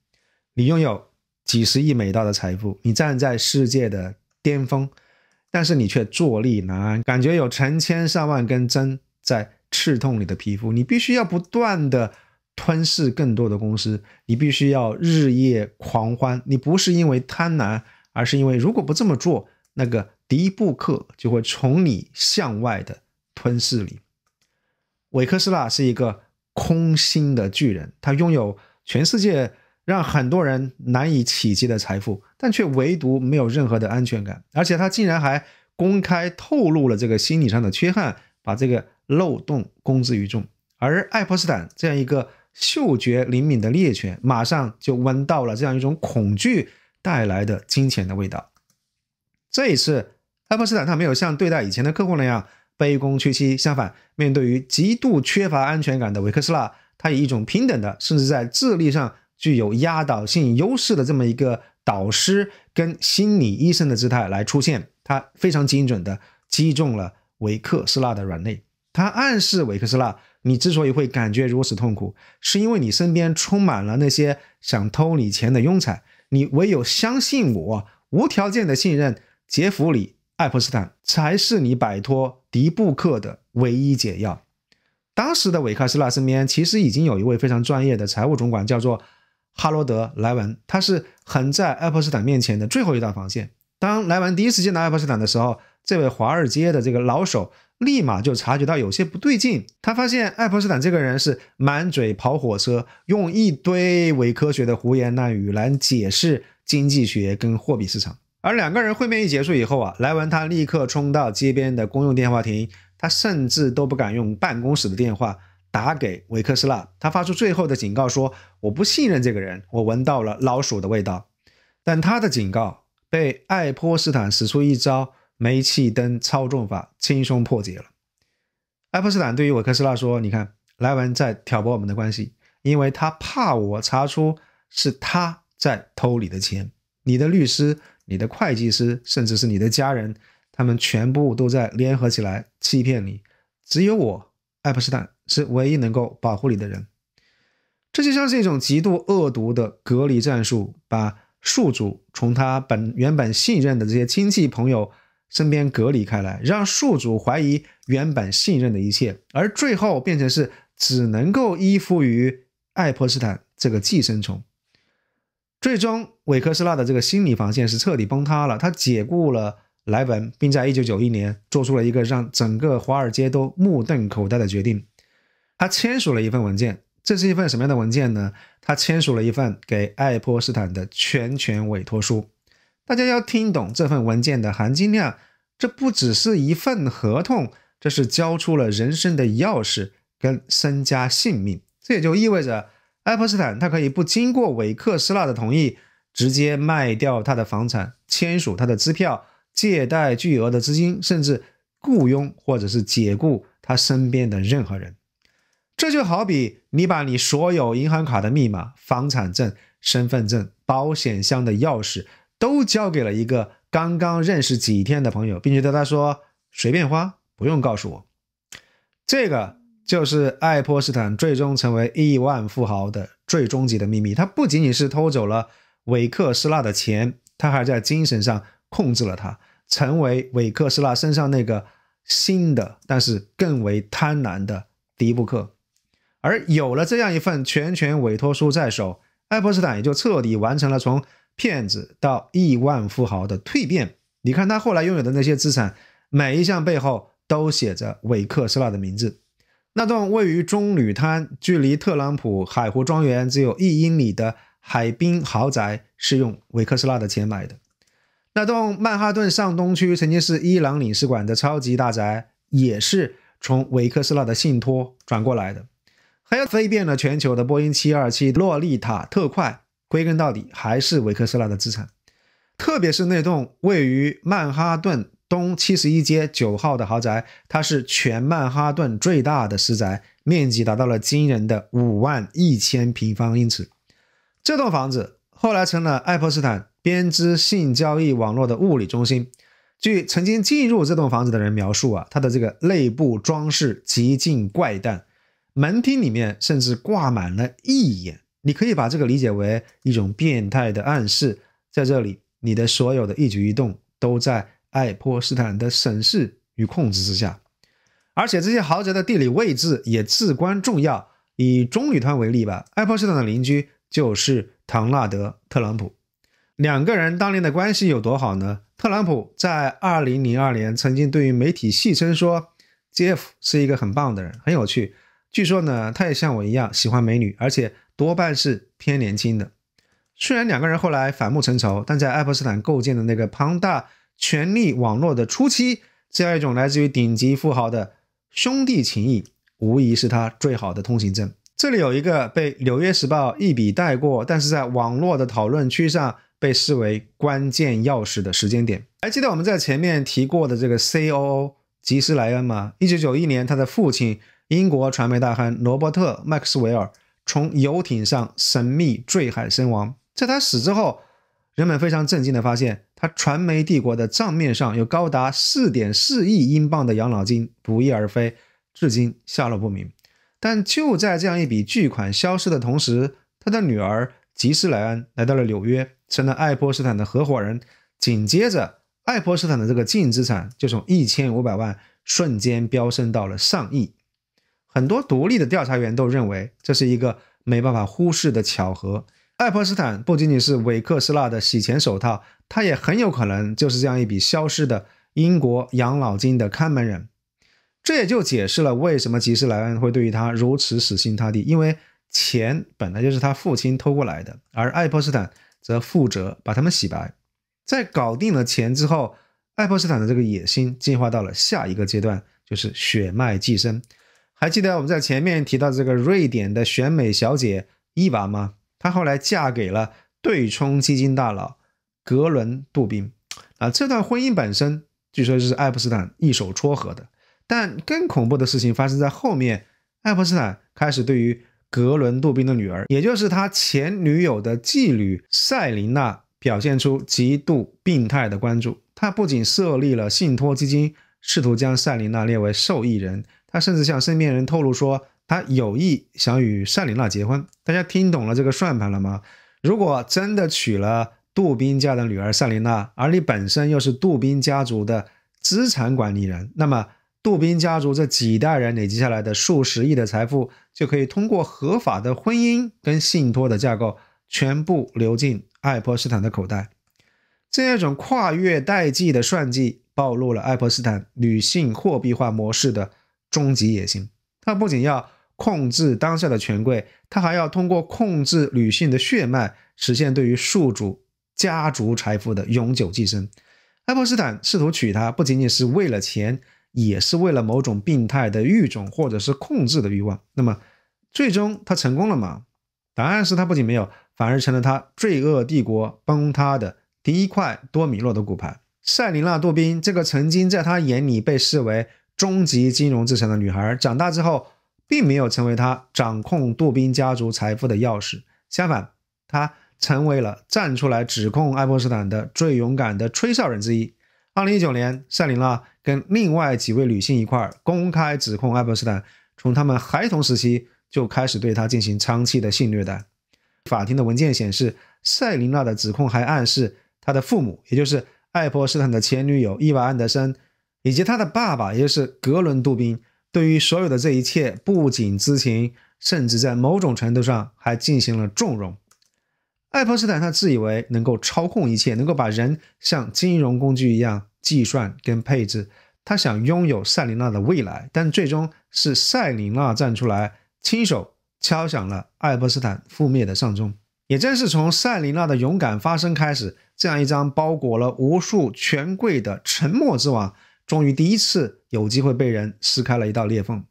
你擁有幾十億美刀的財富，你站在世界的巔峰，但是你卻坐立難安，感覺有成千上萬根針在刺痛你的皮膚。你必須要不斷的吞噬更多的公司，你必須要日夜狂歡。你不是因為貪婪，而是因為如果不這麼做，那個迪布克就會從你向外的吞噬你。韋克斯勒是一個空心的巨人，他擁有全世界讓很多人難以企及的財富，但卻唯獨沒有任何的安全感，而且他竟然還公開透露了這個心理上的缺憾，把這個漏洞公之於眾。而愛潑斯坦這樣一個嗅覺靈敏的獵犬，馬上就聞到了這樣一種恐懼帶來的金錢的味道。這一次，愛潑斯坦他沒有像對待以前的客戶那樣卑躬屈膝，相反，面對於極度缺乏安全感的韋克斯勒，他以一種平等的，甚至在智力上具有壓倒性優勢的這麼一個導師跟心理醫生的姿態來出現，他非常精準的擊中了韋克斯勒的軟肋。他暗示韋克斯勒，你之所以會感覺如此痛苦，是因為你身邊充滿了那些想偷你錢的庸才，你唯有相信我，無條件的信任傑弗里·愛潑斯坦，才是你擺脫迪布克的唯一解藥。當時的韋克斯勒身邊其實已經有一位非常專業的財務總管，叫做哈羅德·萊文，他是橫在愛潑斯坦面前的最後一道防線。當萊文第一次見到愛潑斯坦的時候，這位華爾街的這個老手立馬就察覺到有些不對勁。他發現愛潑斯坦這個人是滿嘴跑火車，用一堆偽科學的胡言亂語來解釋經濟學跟貨幣市場。而兩個人會面一結束以後萊文他立刻衝到街邊的公用電話亭，他甚至都不敢用辦公室的電話打給韋克斯勒，他發出最後的警告說，我不信任這個人，我聞到了老鼠的味道。但他的警告被愛潑斯坦使出一招煤氣燈操縱法輕鬆破解了。愛潑斯坦對於韋克斯勒說，你看，萊文在挑撥我們的關係，因為他怕我查出是他在偷你的錢，你的律師，你的會計師，甚至是你的家人，他們全部都在聯合起來欺騙你，只有我愛潑斯坦是唯一能夠保護你的人。這就像是一種極度惡毒的隔離戰術，把宿主從他原本信任的這些親戚朋友身邊隔離開來，讓宿主懷疑原本信任的一切，而最後變成是只能夠依附於愛潑斯坦這個寄生蟲。最終韋克斯勒的這個心理防線是徹底崩塌了，他解雇了萊文，並在1991年做出了一個讓整個華爾街都目瞪口呆的決定。他簽署了一份文件，這是一份什麼樣的文件呢？他簽署了一份給愛潑斯坦的全權委託書。大家要聽懂這份文件的含金量，這不只是一份合同，這是交出了人生的鑰匙跟身家性命。這也就意味着愛潑斯坦他可以不經過韋克斯勒的同意，直接賣掉他的房產，簽署他的支票，借貸巨額的資金，甚至僱傭或者是解雇他身邊的任何人。這就好比你把你所有銀行卡的密碼、房產證、身份證、保險箱的鑰匙都交給了一個剛剛認識幾天的朋友，並且對他說隨便花，不用告訴我。這個就是愛潑斯坦最終成為億萬富豪的最終極的秘密。他不僅僅是偷走了韋克斯勒的錢，他還在精神上控制了他，成為韋克斯勒身上那個新的但是更為貪婪的迪布克。而有了這樣一份全权委託書在手，愛潑斯坦也就徹底完成了從騙子到億萬富豪的蛻變。你看他後來擁有的那些資產，每一項背後都寫着韋克斯勒的名字。那棟位於棕榈灘、距離特朗普海湖莊園只有1英里的海濱豪宅，是用韋克斯勒的錢買的。那棟曼哈頓上東區曾經是伊朗領事館的超級大宅，也是從韋克斯勒的信託轉過來的。還有飛遍了全球的波音727洛麗塔特快，歸根到底還是維克斯拉的資產。特別是那棟位於曼哈頓東71街9號的豪宅，它是全曼哈頓最大的私宅，面積達到了驚人的51000平方英尺。這棟房子後來成了愛潑斯坦編織性交易網絡的物理中心。據曾經進入這棟房子的人描述啊，它的這個內部裝飾極盡怪誕，門廳裡面甚至掛滿了義眼。你可以把這個理解為一種變態的暗示，在這裡你的所有的一舉一動都在愛潑斯坦的審視與控制之下。而且這些豪宅的地理位置也至關重要。以棕榈灣為例吧，愛潑斯坦的鄰居就是唐納德·特朗普。兩個人當年的關係有多好呢？特朗普在2002年曾經對於媒體戲稱說 ，Jeff 是一個很棒的人，很有趣。據說呢，他也像我一樣喜歡美女，而且多半是偏年輕的。雖然兩個人後來反目成仇，但在愛潑斯坦構建的那個龐大權力網絡的初期，這樣一種來自於頂級富豪的兄弟情誼，無疑是他最好的通行證。這裡有一個被《紐約時報》一筆帶過，但是在網絡的討論區上被視為關鍵鑰匙的時間點。還記得我們在前面提過的這個 COO 吉斯萊恩嗎？1991年，他的父親英國傳媒大亨羅伯特·麥克斯韋爾從遊艇上神秘墜海身亡。在他死之後，人們非常震驚地發現，他傳媒帝國的賬面上有高達 4.4 億英鎊的養老金不翼而飛，至今下落不明。但就在這樣一筆巨款消失的同時，他的女兒吉斯萊恩來到了紐約，成了愛潑斯坦的合夥人。緊接着，愛潑斯坦的這個淨資產就從1500萬瞬間飆升到了上億。很多獨立的調查員都認為，這是一個沒辦法忽視的巧合。愛潑斯坦不僅僅是維克斯納的洗錢手套，他也很有可能就是這樣一筆消失的英國養老金的看門人。這也就解釋了為什麼吉斯萊恩會對於他如此死心塌地，因為錢本來就是他父親偷過來的，而愛潑斯坦則負責把他們洗白。在搞定了錢之後，愛潑斯坦的這個野心進化到了下一個階段，就是血脈寄生。還記得我們在前面提到這個瑞典的選美小姐伊娃嗎？她後來嫁給了對沖基金大佬格倫·杜賓。這段婚姻本身據說是愛潑斯坦一手撮合的。但更恐怖的事情發生在後面，愛潑斯坦開始對於格倫·杜賓的女兒，也就是他前女友的妓女賽琳娜，表現出極度病態的關注。他不僅設立了信託基金，試圖將賽琳娜列為受益人，他甚至向身邊人透露說，他有意想與賽琳娜結婚。大家聽懂了這個算盤了嗎？如果真的娶了杜賓家的女兒賽琳娜，而你本身又是杜賓家族的資產管理人，那麼杜賓家族這幾代人累積下來的數十億的財富，就可以通過合法的婚姻跟信託的架構，全部流進愛潑斯坦的口袋。這樣一種跨越代際的算計，暴露了愛潑斯坦女性貨幣化模式的終極野心。他不僅要控制當下的權貴，他還要通過控制女性的血脈，實現對於宿主家族財富的永久寄生。愛潑斯坦試圖娶她，不僅僅是為了錢，也是為了某種病態的育種或者是控制的慾望。那麼最終他成功了嗎？答案是他不僅沒有，反而成了他罪惡帝國崩塌的第一塊多米諾的骨牌。賽琳娜·杜賓這個曾經在他眼裡被視為終極金融資產的女孩，長大之後並沒有成為他掌控杜賓家族財富的鑰匙，相反，他成為了站出來指控愛潑斯坦的最勇敢的吹哨人之一。2019年，赛琳娜跟另外幾位女性一塊公開指控愛潑斯坦從他們孩童時期就開始對他進行長期的性虐待。法庭的文件顯示，赛琳娜的指控還暗示他的父母，也就是愛潑斯坦的前女友伊娃·安德森，以及他的爸爸，也就是格倫·杜賓，對於所有的這一切不僅知情，甚至在某種程度上還進行了縱容。愛潑斯坦他自以為能夠操控一切，能夠把人像金融工具一樣計算跟配置，他想擁有賽琳娜的未來，但最終是賽琳娜站出來，親手敲響了愛潑斯坦覆滅的喪鐘。也正是從賽琳娜的勇敢發聲開始，這樣一張包裹了無數權貴的沉默之網，終於第一次有機會被人撕開了一道裂縫。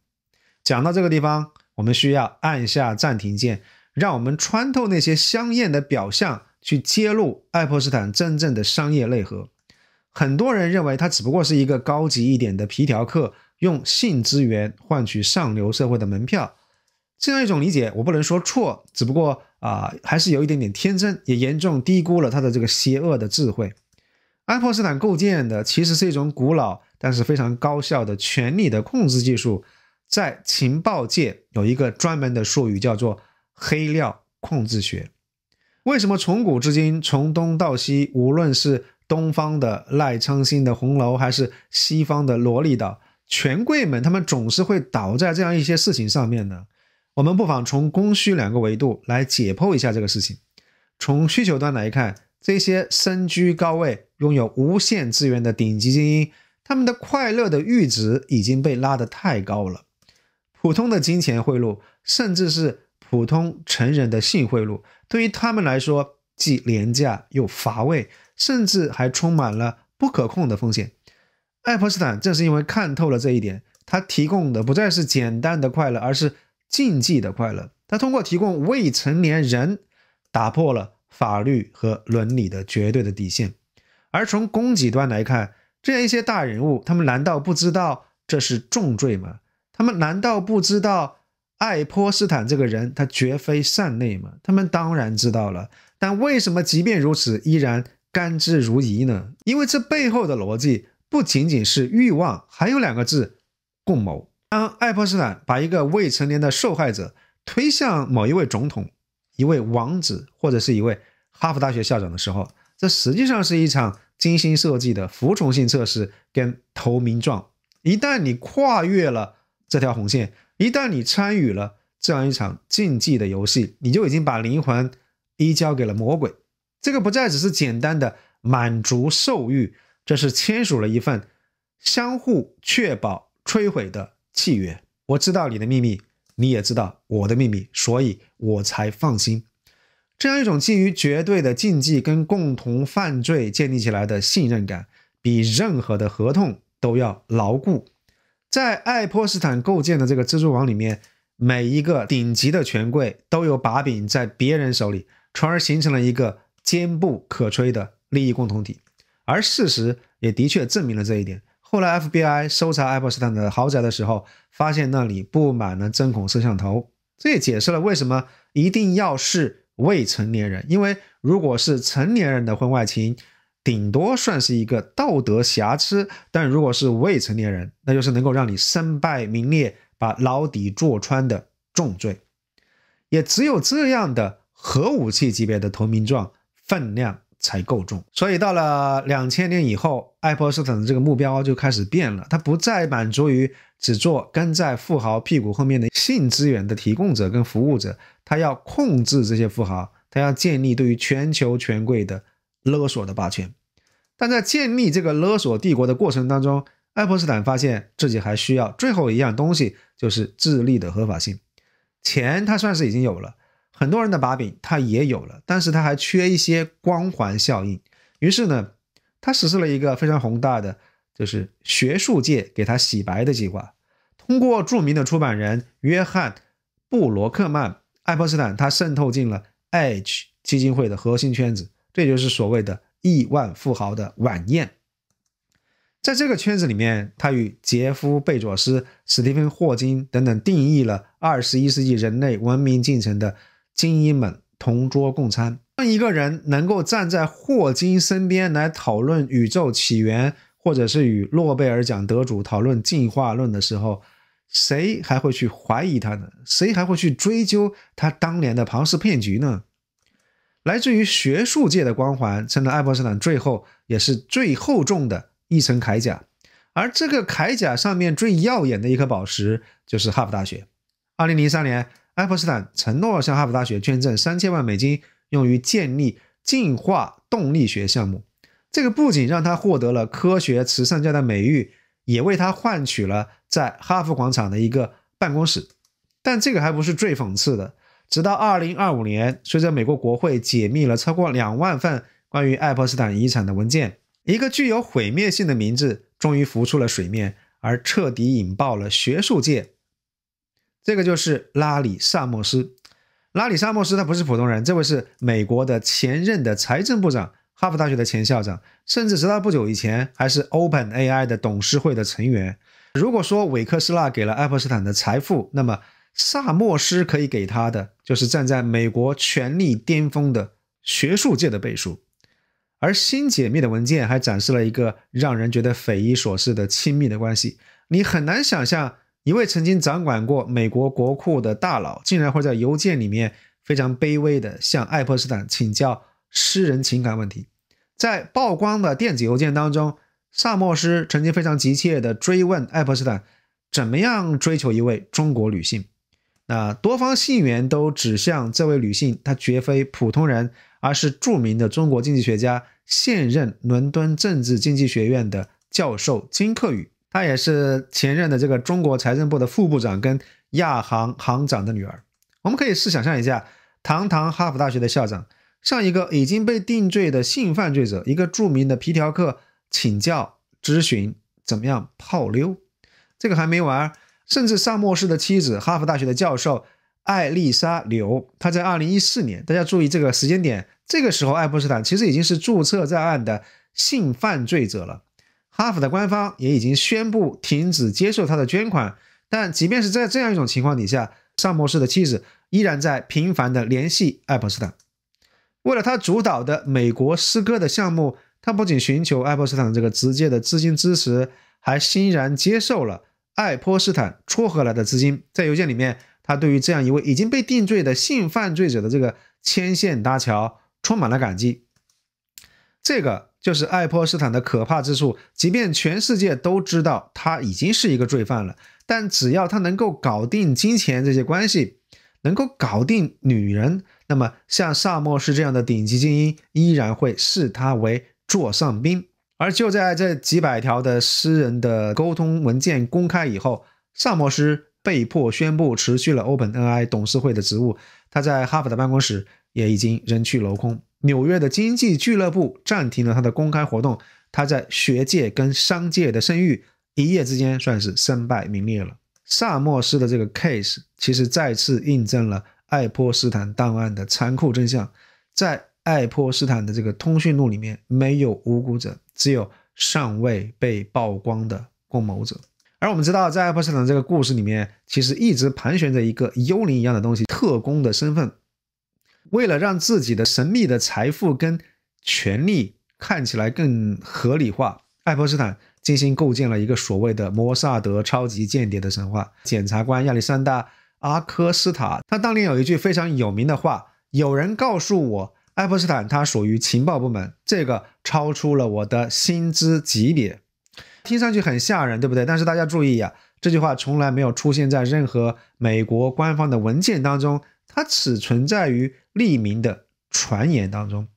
講到這個地方，我們需要按下暫停鍵。讓我們穿透那些香豔的表象，去揭露愛潑斯坦真正的商業內核。很多人認為他只不過是一個高級一點的皮條客，用性資源換取上流社會的門票。這樣一種理解我不能說錯，只不過還是有一點點天真，也嚴重低估了他的這個邪惡的智慧。愛潑斯坦構建的其實是一種古老但是非常高效的權力的控制技術，在情報界有一個專門的術語叫做黑料控制學。為什麼從古至今，從東到西，無論是東方的賴昌星的紅樓，還是西方的蘿莉島，權貴們他們總是會倒在這樣一些事情上面呢？我們不妨從供需兩個維度來解剖一下這個事情。從需求端來看，這些身居高位、擁有無限資源的頂級精英，他們的快樂的閾值已經被拉得太高了。普通的金錢賄賂，甚至是普通成人的性賄賂，對於他們來說既廉價又乏味，甚至還充滿了不可控的風險。愛潑斯坦正是因為看透了這一點，他提供的不再是簡單的快樂，而是禁忌的快樂。他通過提供未成年人，打破了法律和倫理的絕對的底線。而從供給端來看，這樣一些大人物，他們難道不知道這是重罪嗎？他們難道不知道愛潑斯坦這個人他絕非善類嗎？他們當然知道了，但為什麼即便如此依然甘之如飴呢？因為這背後的邏輯不僅僅是慾望，還有兩個字：共謀。當愛潑斯坦把一個未成年的受害者推向某一位總統、一位王子或者是一位哈佛大學校長的時候，這實際上是一場精心設計的服從性測試跟投名狀。一旦你跨越了這條紅線，一旦你參與了這樣一場禁忌的遊戲，你就已經把靈魂移交給了魔鬼。這個不再只是簡單的滿足獸慾，這是簽署了一份相互確保摧毀的契約。我知道你的秘密，你也知道我的秘密，所以我才放心。這樣一種基於絕對的禁忌跟共同犯罪建立起來的信任感，比任何的合同都要牢固。在愛潑斯坦構建的這個蜘蛛網裡面，每一個頂級的權貴都有把柄在別人手裡，從而形成了一個堅不可摧的利益共同體。而事實也的確證明了這一點。後來 FBI 搜查愛潑斯坦的豪宅的時候，發現那裡布滿了針孔攝像頭，這也解釋了為什麼一定要是未成年人。因為如果是成年人的婚外情，頂多算是一個道德瑕疵，但如果是未成年人，那就是能夠讓你身敗名裂、把牢底坐穿的重罪。也只有這樣的核武器級別的投名狀分量才夠重。所以到了2000年以後，愛潑斯坦的這個目標就開始變了，他不再滿足於只做跟在富豪屁股後面的性資源的提供者跟服務者，他要控制這些富豪，他要建立对於全球權貴的勒索的霸權。但在建立這個勒索帝國的過程當中，愛潑斯坦發現自己還需要最後一樣東西，就是智力的合法性。錢他算是已經有了，很多人的把柄他也有了，但是他還缺一些光環效應。於是呢，他實施了一個非常宏大的，就是學術界給他洗白的計劃。通過著名的出版人約翰·布羅克曼，愛潑斯坦他滲透進了 Edge 基金會的核心圈子，這就是所謂的億萬富豪的晚宴。在這個圈子裡面，他與傑夫·貝佐斯、史蒂芬·霍金等等定義了21世紀人類文明進程的精英們同桌共餐。當一個人能夠站在霍金身邊來討論宇宙起源，或者是與諾貝爾獎得主討論進化論的時候，誰還會去懷疑他呢？誰還會去追究他當年的龐氏騙局呢？來自於學術界的光環成了愛潑斯坦最後也是最厚重的一層鎧甲，而這個鎧甲上面最耀眼的一顆寶石就是哈佛大學。2003年，愛潑斯坦承諾向哈佛大學捐贈3000萬美金，用於建立進化動力學項目。這個不僅讓他獲得了科學慈善家的美譽，也為他換取了在哈佛廣場的一個辦公室。但這個還不是最諷刺的，直到2025年，隨着美國國會解密了超過2萬份關於愛潑斯坦遺產的文件，一個具有毀滅性的名字終於浮出了水面，而徹底引爆了學術界。這個就是拉里·薩默斯。拉里·薩默斯他不是普通人，這位是美國的前任的財政部長，哈佛大學的前校長，甚至直到不久以前還是 OpenAI 的董事會的成員。如果說韋克斯勒給了愛潑斯坦的財富，那麼薩默斯可以給他的就是站在美國權力巔峰的學術界的背書。而新解密的文件還展示了一個讓人覺得匪夷所思的親密的關係。你很難想象一位曾經掌管過美國國庫的大佬，竟然會在郵件裡面非常卑微的向愛潑斯坦請教私人情感問題。在曝光的電子郵件當中，薩默斯曾經非常急切地追問愛潑斯坦怎麼樣追求一位中國女性。那多方信源都指向這位女性，她絕非普通人，而是著名的中國經濟學家，現任倫敦政治經濟學院的教授金克宇。她也是前任的这個中國財政部的副部長跟亞行行長的女兒。我們可以試想象一下，堂堂哈佛大學的校長向一個已經被定罪的性犯罪者，一個著名的皮條客請教諮詢怎麼樣泡妞。這個還沒完，甚至薩默斯的妻子哈佛大學的教授艾麗莎·劉，她在2014年，大家注意這個時間點，這個時候愛潑斯坦其實已經是注冊在案的性犯罪者了。哈佛的官方也已經宣布停止接受他的捐款，但即便是在這樣一種情況底下，薩默斯的妻子依然在頻繁地聯繫愛潑斯坦。為了他主導的美國詩歌的項目，他不僅尋求愛潑斯坦這個直接的資金支持，還欣然接受了愛潑斯坦撮合來的資金。在郵件裡面，他對於這樣一位已經被定罪的性犯罪者的這個牽線搭橋充滿了感激。這個就是愛潑斯坦的可怕之處，即便全世界都知道他已經是一個罪犯了，但只要他能夠搞定金錢這些關係，能夠搞定女人，那麼像薩默斯這樣的頂級精英依然會視他為座上賓。而就在這幾百條的私人的溝通文件公開以後，薩默斯被迫宣布辭去了 OpenAI 董事會的職務，他在哈佛的辦公室也已經人去樓空。紐約的經濟俱樂部暫停了他的公開活動，他在學界跟商界的聲譽一夜之間算是身敗名裂了。薩默斯的這個 case 其實再次印證了愛潑斯坦檔案的殘酷真相，在愛潑斯坦的這個通訊錄裡面沒有無辜者，只有尚未被曝光的共謀者。而我們知道，在愛潑斯坦這個故事裡面，其實一直盤旋着一個幽靈一樣的東西，特工的身份。為了讓自己的神秘的財富跟權力看起來更合理化，愛潑斯坦精心構建了一個所謂的摩薩德超級間諜的神話。檢察官亞歷山大·阿科斯塔，他當年有一句非常有名的話，有人告訴我愛潑斯坦他屬於情報部門，這個超出了我的薪資級別。聽上去很嚇人，對不對？但是大家注意啊，這句話從來沒有出現在任何美國官方的文件當中，它只存在於匿名的傳言當中。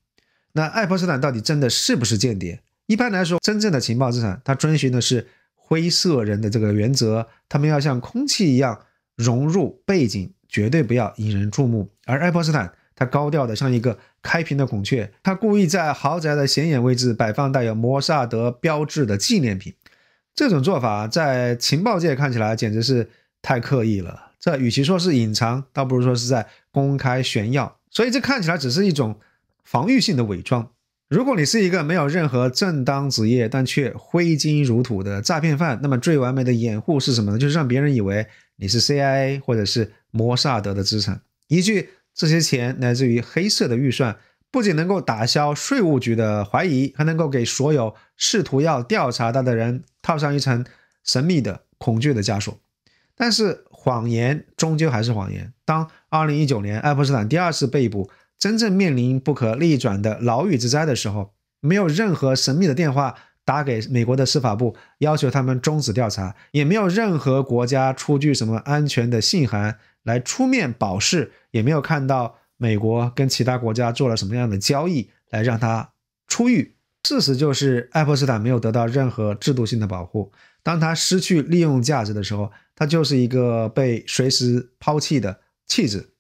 那愛潑斯坦到底真的是不是間諜？一般來說，真正的情報資產，它遵循的是灰色人的這個原則，他們要像空氣一樣融入背景，絕對不要引人注目。而愛潑斯坦，他高調的像一個開屏的孔雀，他故意在豪宅的顯眼位置擺放帶有摩薩德標誌的紀念品。這種做法在情報界看起來簡直是太刻意了。這與其說是隱藏，倒不如說是在公開炫耀，所以這看起來只是一種防禦性的偽裝。如果你是一個沒有任何正當職業但卻揮金如土的詐騙犯，那麼最完美的掩護是什麼呢？就是讓別人以為你是 CIA 或者是摩薩德的資產。依據這些錢來自於黑色的預算，不僅能夠打消稅務局的懷疑，還能夠給所有試圖要調查他的人套上一層神秘的恐懼的枷鎖。但是謊言終究還是謊言。當2019年愛潑斯坦第二次被捕，真正面臨不可逆轉的牢獄之災的時候，沒有任何神秘的電話打給美國的司法部，要求他們終止調查，也沒有任何國家出具什麼安全的信函來出面保釋，也沒有看到美國跟其他國家做了什麼樣的交易來讓他出獄。事實就是愛潑斯坦沒有得到任何制度性的保護，當他失去利用價值的時候，他就是一個被隨時拋棄的棄子。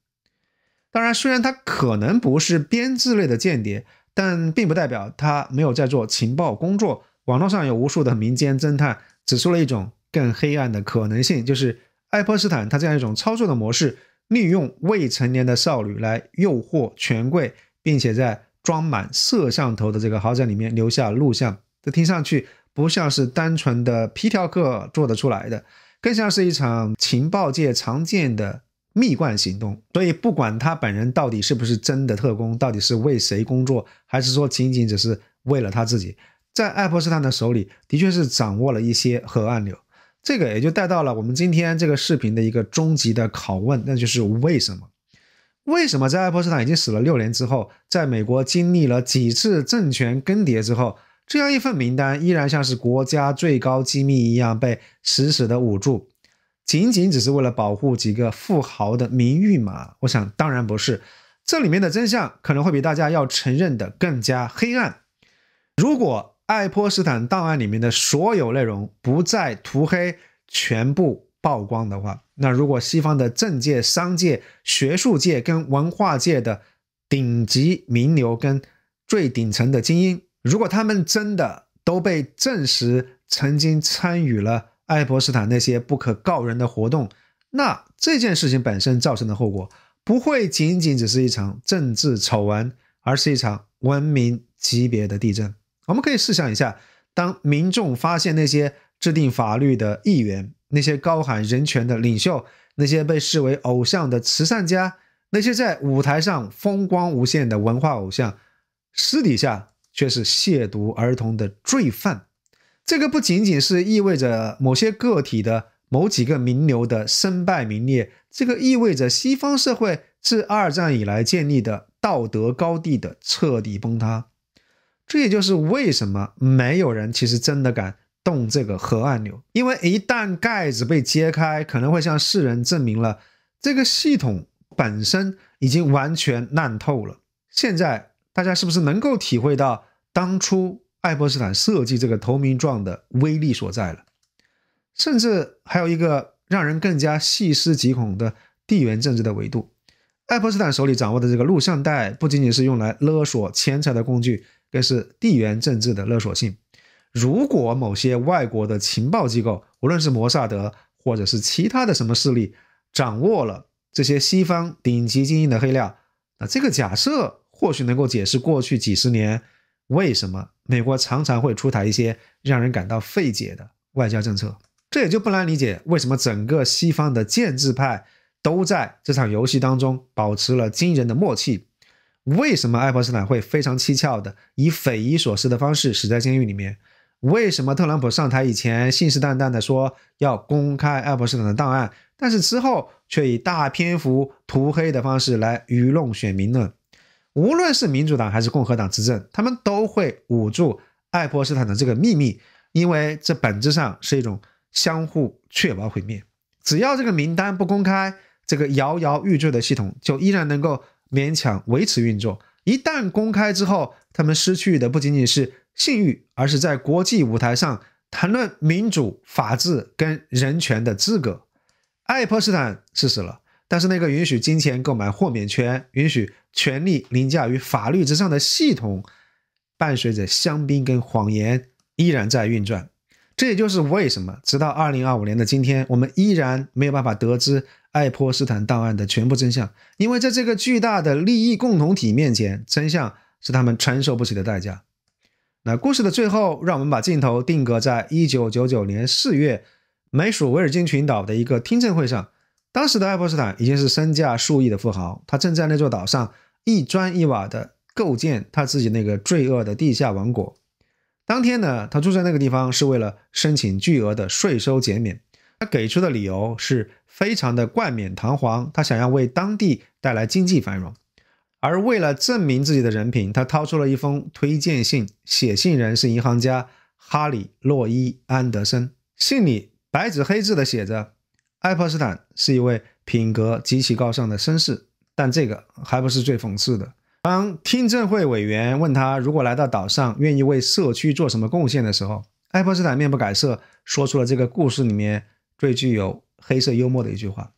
當然，雖然他可能不是編制類的間諜，但並不代表他沒有在做情報工作。網絡上有無數的民間偵探指出了一種更黑暗的可能性，就是愛潑斯坦他這樣一種操作的模式利用未成年的少女來誘惑權貴，並且在裝滿攝像頭的這個豪宅裡面留下錄像。這聽上去不像是單純的皮條客做得出來的，更像是一場情報界常見的蜜罐行動。所以不管他本人到底是不是真的特工，到底是為誰工作，還是說僅仅只是為了他自己，在愛潑斯坦的手裡的確是掌握了一些核按鈕。這個也就帶到了我們今天這個視頻的一個終極的拷問，那就是為什麼？為什麼在愛潑斯坦已經死了6年之後，在美國經歷了幾次政權更迭之後，這樣一份名單依然像是國家最高機密一樣被死死的捂住，僅僅只是為了保護幾個富豪的名譽嗎？我想當然不是，這裡面的真相可能會比大家要承認的更加黑暗。如果愛潑斯坦檔案裡面的所有內容不再塗黑，全部曝光的話，那如果西方的政界、商界、学術界跟文化界的頂級名流跟最頂層的精英，如果他們真的都被證實曾經參與了愛潑斯坦那些不可告人的活動，那這件事情本身造成的後果不會僅僅只是一場政治醜聞，而是一場文明級別的地震。我們可以試想一下，當民眾發現那些制定法律的議員，那些高喊人權的領袖，那些被視為偶像的慈善家，那些在舞台上風光無限的文化偶像，私底下卻是褻瀆兒童的罪犯，這個不僅僅是意味着某些個體的某幾個名流的身敗名裂，這個意味着西方社會自二戰以來建立的道德高地的徹底崩塌。這也就是為什麼沒有人其實真的敢動這個核按鈕，因為一旦蓋子被揭開，可能會向世人證明了這個系統本身已經完全爛透了。現在大家是不是能夠體會到當初愛潑斯坦設計這個投名狀的威力所在了？甚至還有一個讓人更加細思極恐的地緣政治的維度。愛潑斯坦手裡掌握的這個錄像帶不僅僅是用來勒索錢財的工具，更是地緣政治的勒索性。如果某些外國的情報機構，無論是摩薩德或者是其他的什麼勢力，掌握了這些西方頂級精英的黑料，那這個假設或許能夠解釋過去幾十年為什麼美國常常會出台一些讓人感到費解的外交政策。這也就不難理解為什麼整個西方的建制派都在這場遊戲當中保持了驚人的默契。為什麼愛潑斯坦會非常蹊蹺的以匪夷所思的方式死在監獄裡面？為什麼特朗普上台以前信誓旦旦的說要公開愛潑斯坦的檔案，但是之後卻以大篇幅塗黑的方式來愚弄選民呢？無論是民主黨還是共和黨執政，他們都會捂住愛潑斯坦的這個秘密，因為這本質上是一種相互確保毀滅。只要這個名單不公開，這個搖搖欲墜的系統就依然能夠勉強維持運作。一旦公開之後，他們失去的不僅僅是信譽，而是在國際舞台上談論民主、法治跟人權的資格。愛潑斯坦是死了，但是那個允許金錢購買豁免權、允許權力凌駕於法律之上的系統，伴隨着香檳跟謊言依然在運轉。這也就是為什麼直到2025年的今天，我們依然沒有辦法得知愛潑斯坦檔案的全部真相，因為在這個巨大的利益共同體面前，真相是他們承受不起的代價。那故事的最後，讓我們把鏡頭定格在1999年4月美属維尔京群島的一個聽證會上。當時的愛潑斯坦已經是身價數億的富豪，他正在那座島上一磚一瓦的構建他自己那個罪惡的地下王國。當天呢，他住在那個地方是為了申請巨額的稅收減免。他給出的理由是非常的冠冕堂皇，他想要為當地帶來經濟繁榮。而為了證明自己的人品，他掏出了一封推薦信，寫信人是銀行家哈里·洛伊·安德森。信裡白紙黑字的寫着，愛潑斯坦是一位品格極其高尚的紳士。但這個還不是最諷刺的。當聽證會委員問他如果來到島上願意為社區做什麼貢獻的時候，愛潑斯坦面不改色，說出了這個故事裡面最具有黑色幽默的一句話：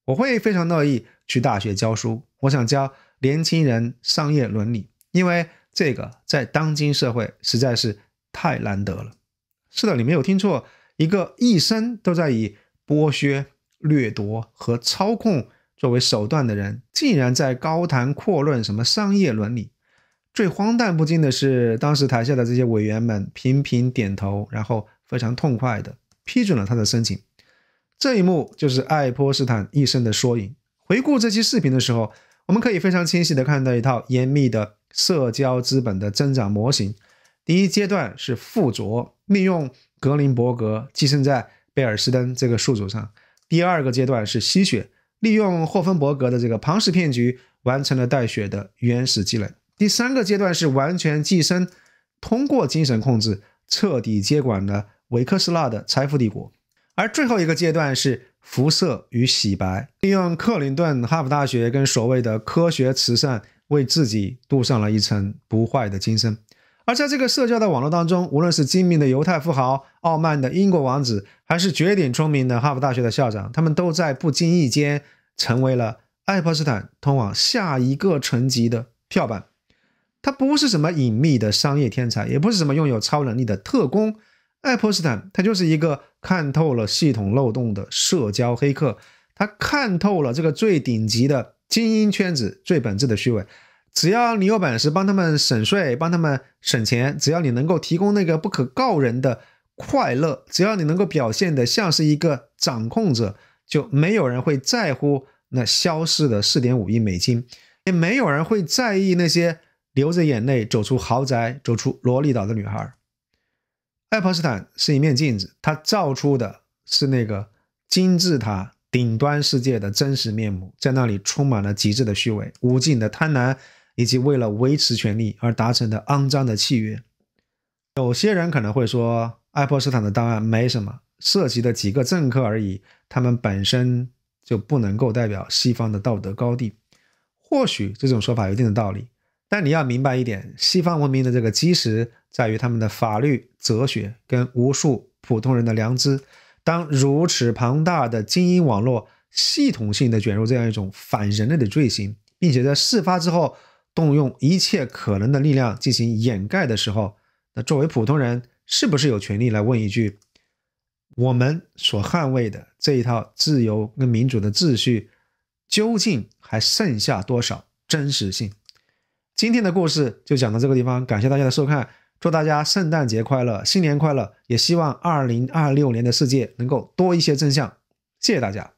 我會非常樂意去大學教書，我想教年輕人商業倫理，因為這個在當今社會實在是太難得了。是的，你沒有聽錯，一個一生都在以剝削、掠奪和操控作為手段的人，竟然在高談闊論什麼商業倫理。最荒誕不經的是，當時台下的這些委員們頻頻點頭，然後非常痛快地批准了他的申請。這一幕就是愛潑斯坦一生的縮影。回顧這期視頻的時候，我們可以非常清晰地看到一套嚴密的社交資本的增長模型。第一階段是附着，利用格林伯格寄生在貝爾斯登這個宿主上。第二個階段是吸血，利用霍芬伯格的這個龐氏騙局，完成了帶血的原始積累。第三個階段是完全寄生，通過精神控制徹底接管了韋克斯纳的財富帝國。而最後一個階段是輻射與洗白，利用克林頓、哈佛大學跟所謂的科學慈善，為自己鍍上了一層不壞的金身。而在這個社交的網絡當中，無論是精明的猶太富豪、傲慢的英國王子，還是絕頂聰明的哈佛大學的校長，他們都在不經意間成為了愛潑斯坦通往下一個層級的跳板。他不是什麼隱秘的商業天才，也不是什麼擁有超能力的特工。愛潑斯坦他就是一個看透了系統漏洞的社交黑客，他看透了這個最頂級的精英圈子最本質的虛偽。只要你有本事幫他們省稅，幫他們省錢，只要你能夠提供那個不可告人的快樂，只要你能夠表現得像是一個掌控者，就沒有人會在乎那消失的 4.5 億美金，也沒有人會在意那些流着眼淚走出豪宅、走出蘿莉島的女孩。愛潑斯坦是一面鏡子，他照出的是那個金字塔頂端世界的真實面目，在那裡充滿了極致的虛偽、無盡的貪婪，以及為了維持權力而達成的骯髒的契約。有些人可能會說，愛潑斯坦的檔案沒什麼，涉及的幾個政客而已，他們本身就不能夠代表西方的道德高地。或許這種說法有一定的道理，但你要明白一點，西方文明的這個基石在於他們的法律、哲學跟無數普通人的良知。當如此龐大的精英網絡系統性的捲入這樣一種反人類的罪行，並且在事發之後動用一切可能的力量進行掩蓋的時候，那作為普通人是不是有權利來問一句，我們所捍衛的這一套自由跟民主的秩序究竟還剩下多少真實性？今天的故事就講到這個地方，感謝大家的收看，祝大家聖誕節快樂，新年快樂，也希望2026年的世界能夠多一些真相，謝謝大家。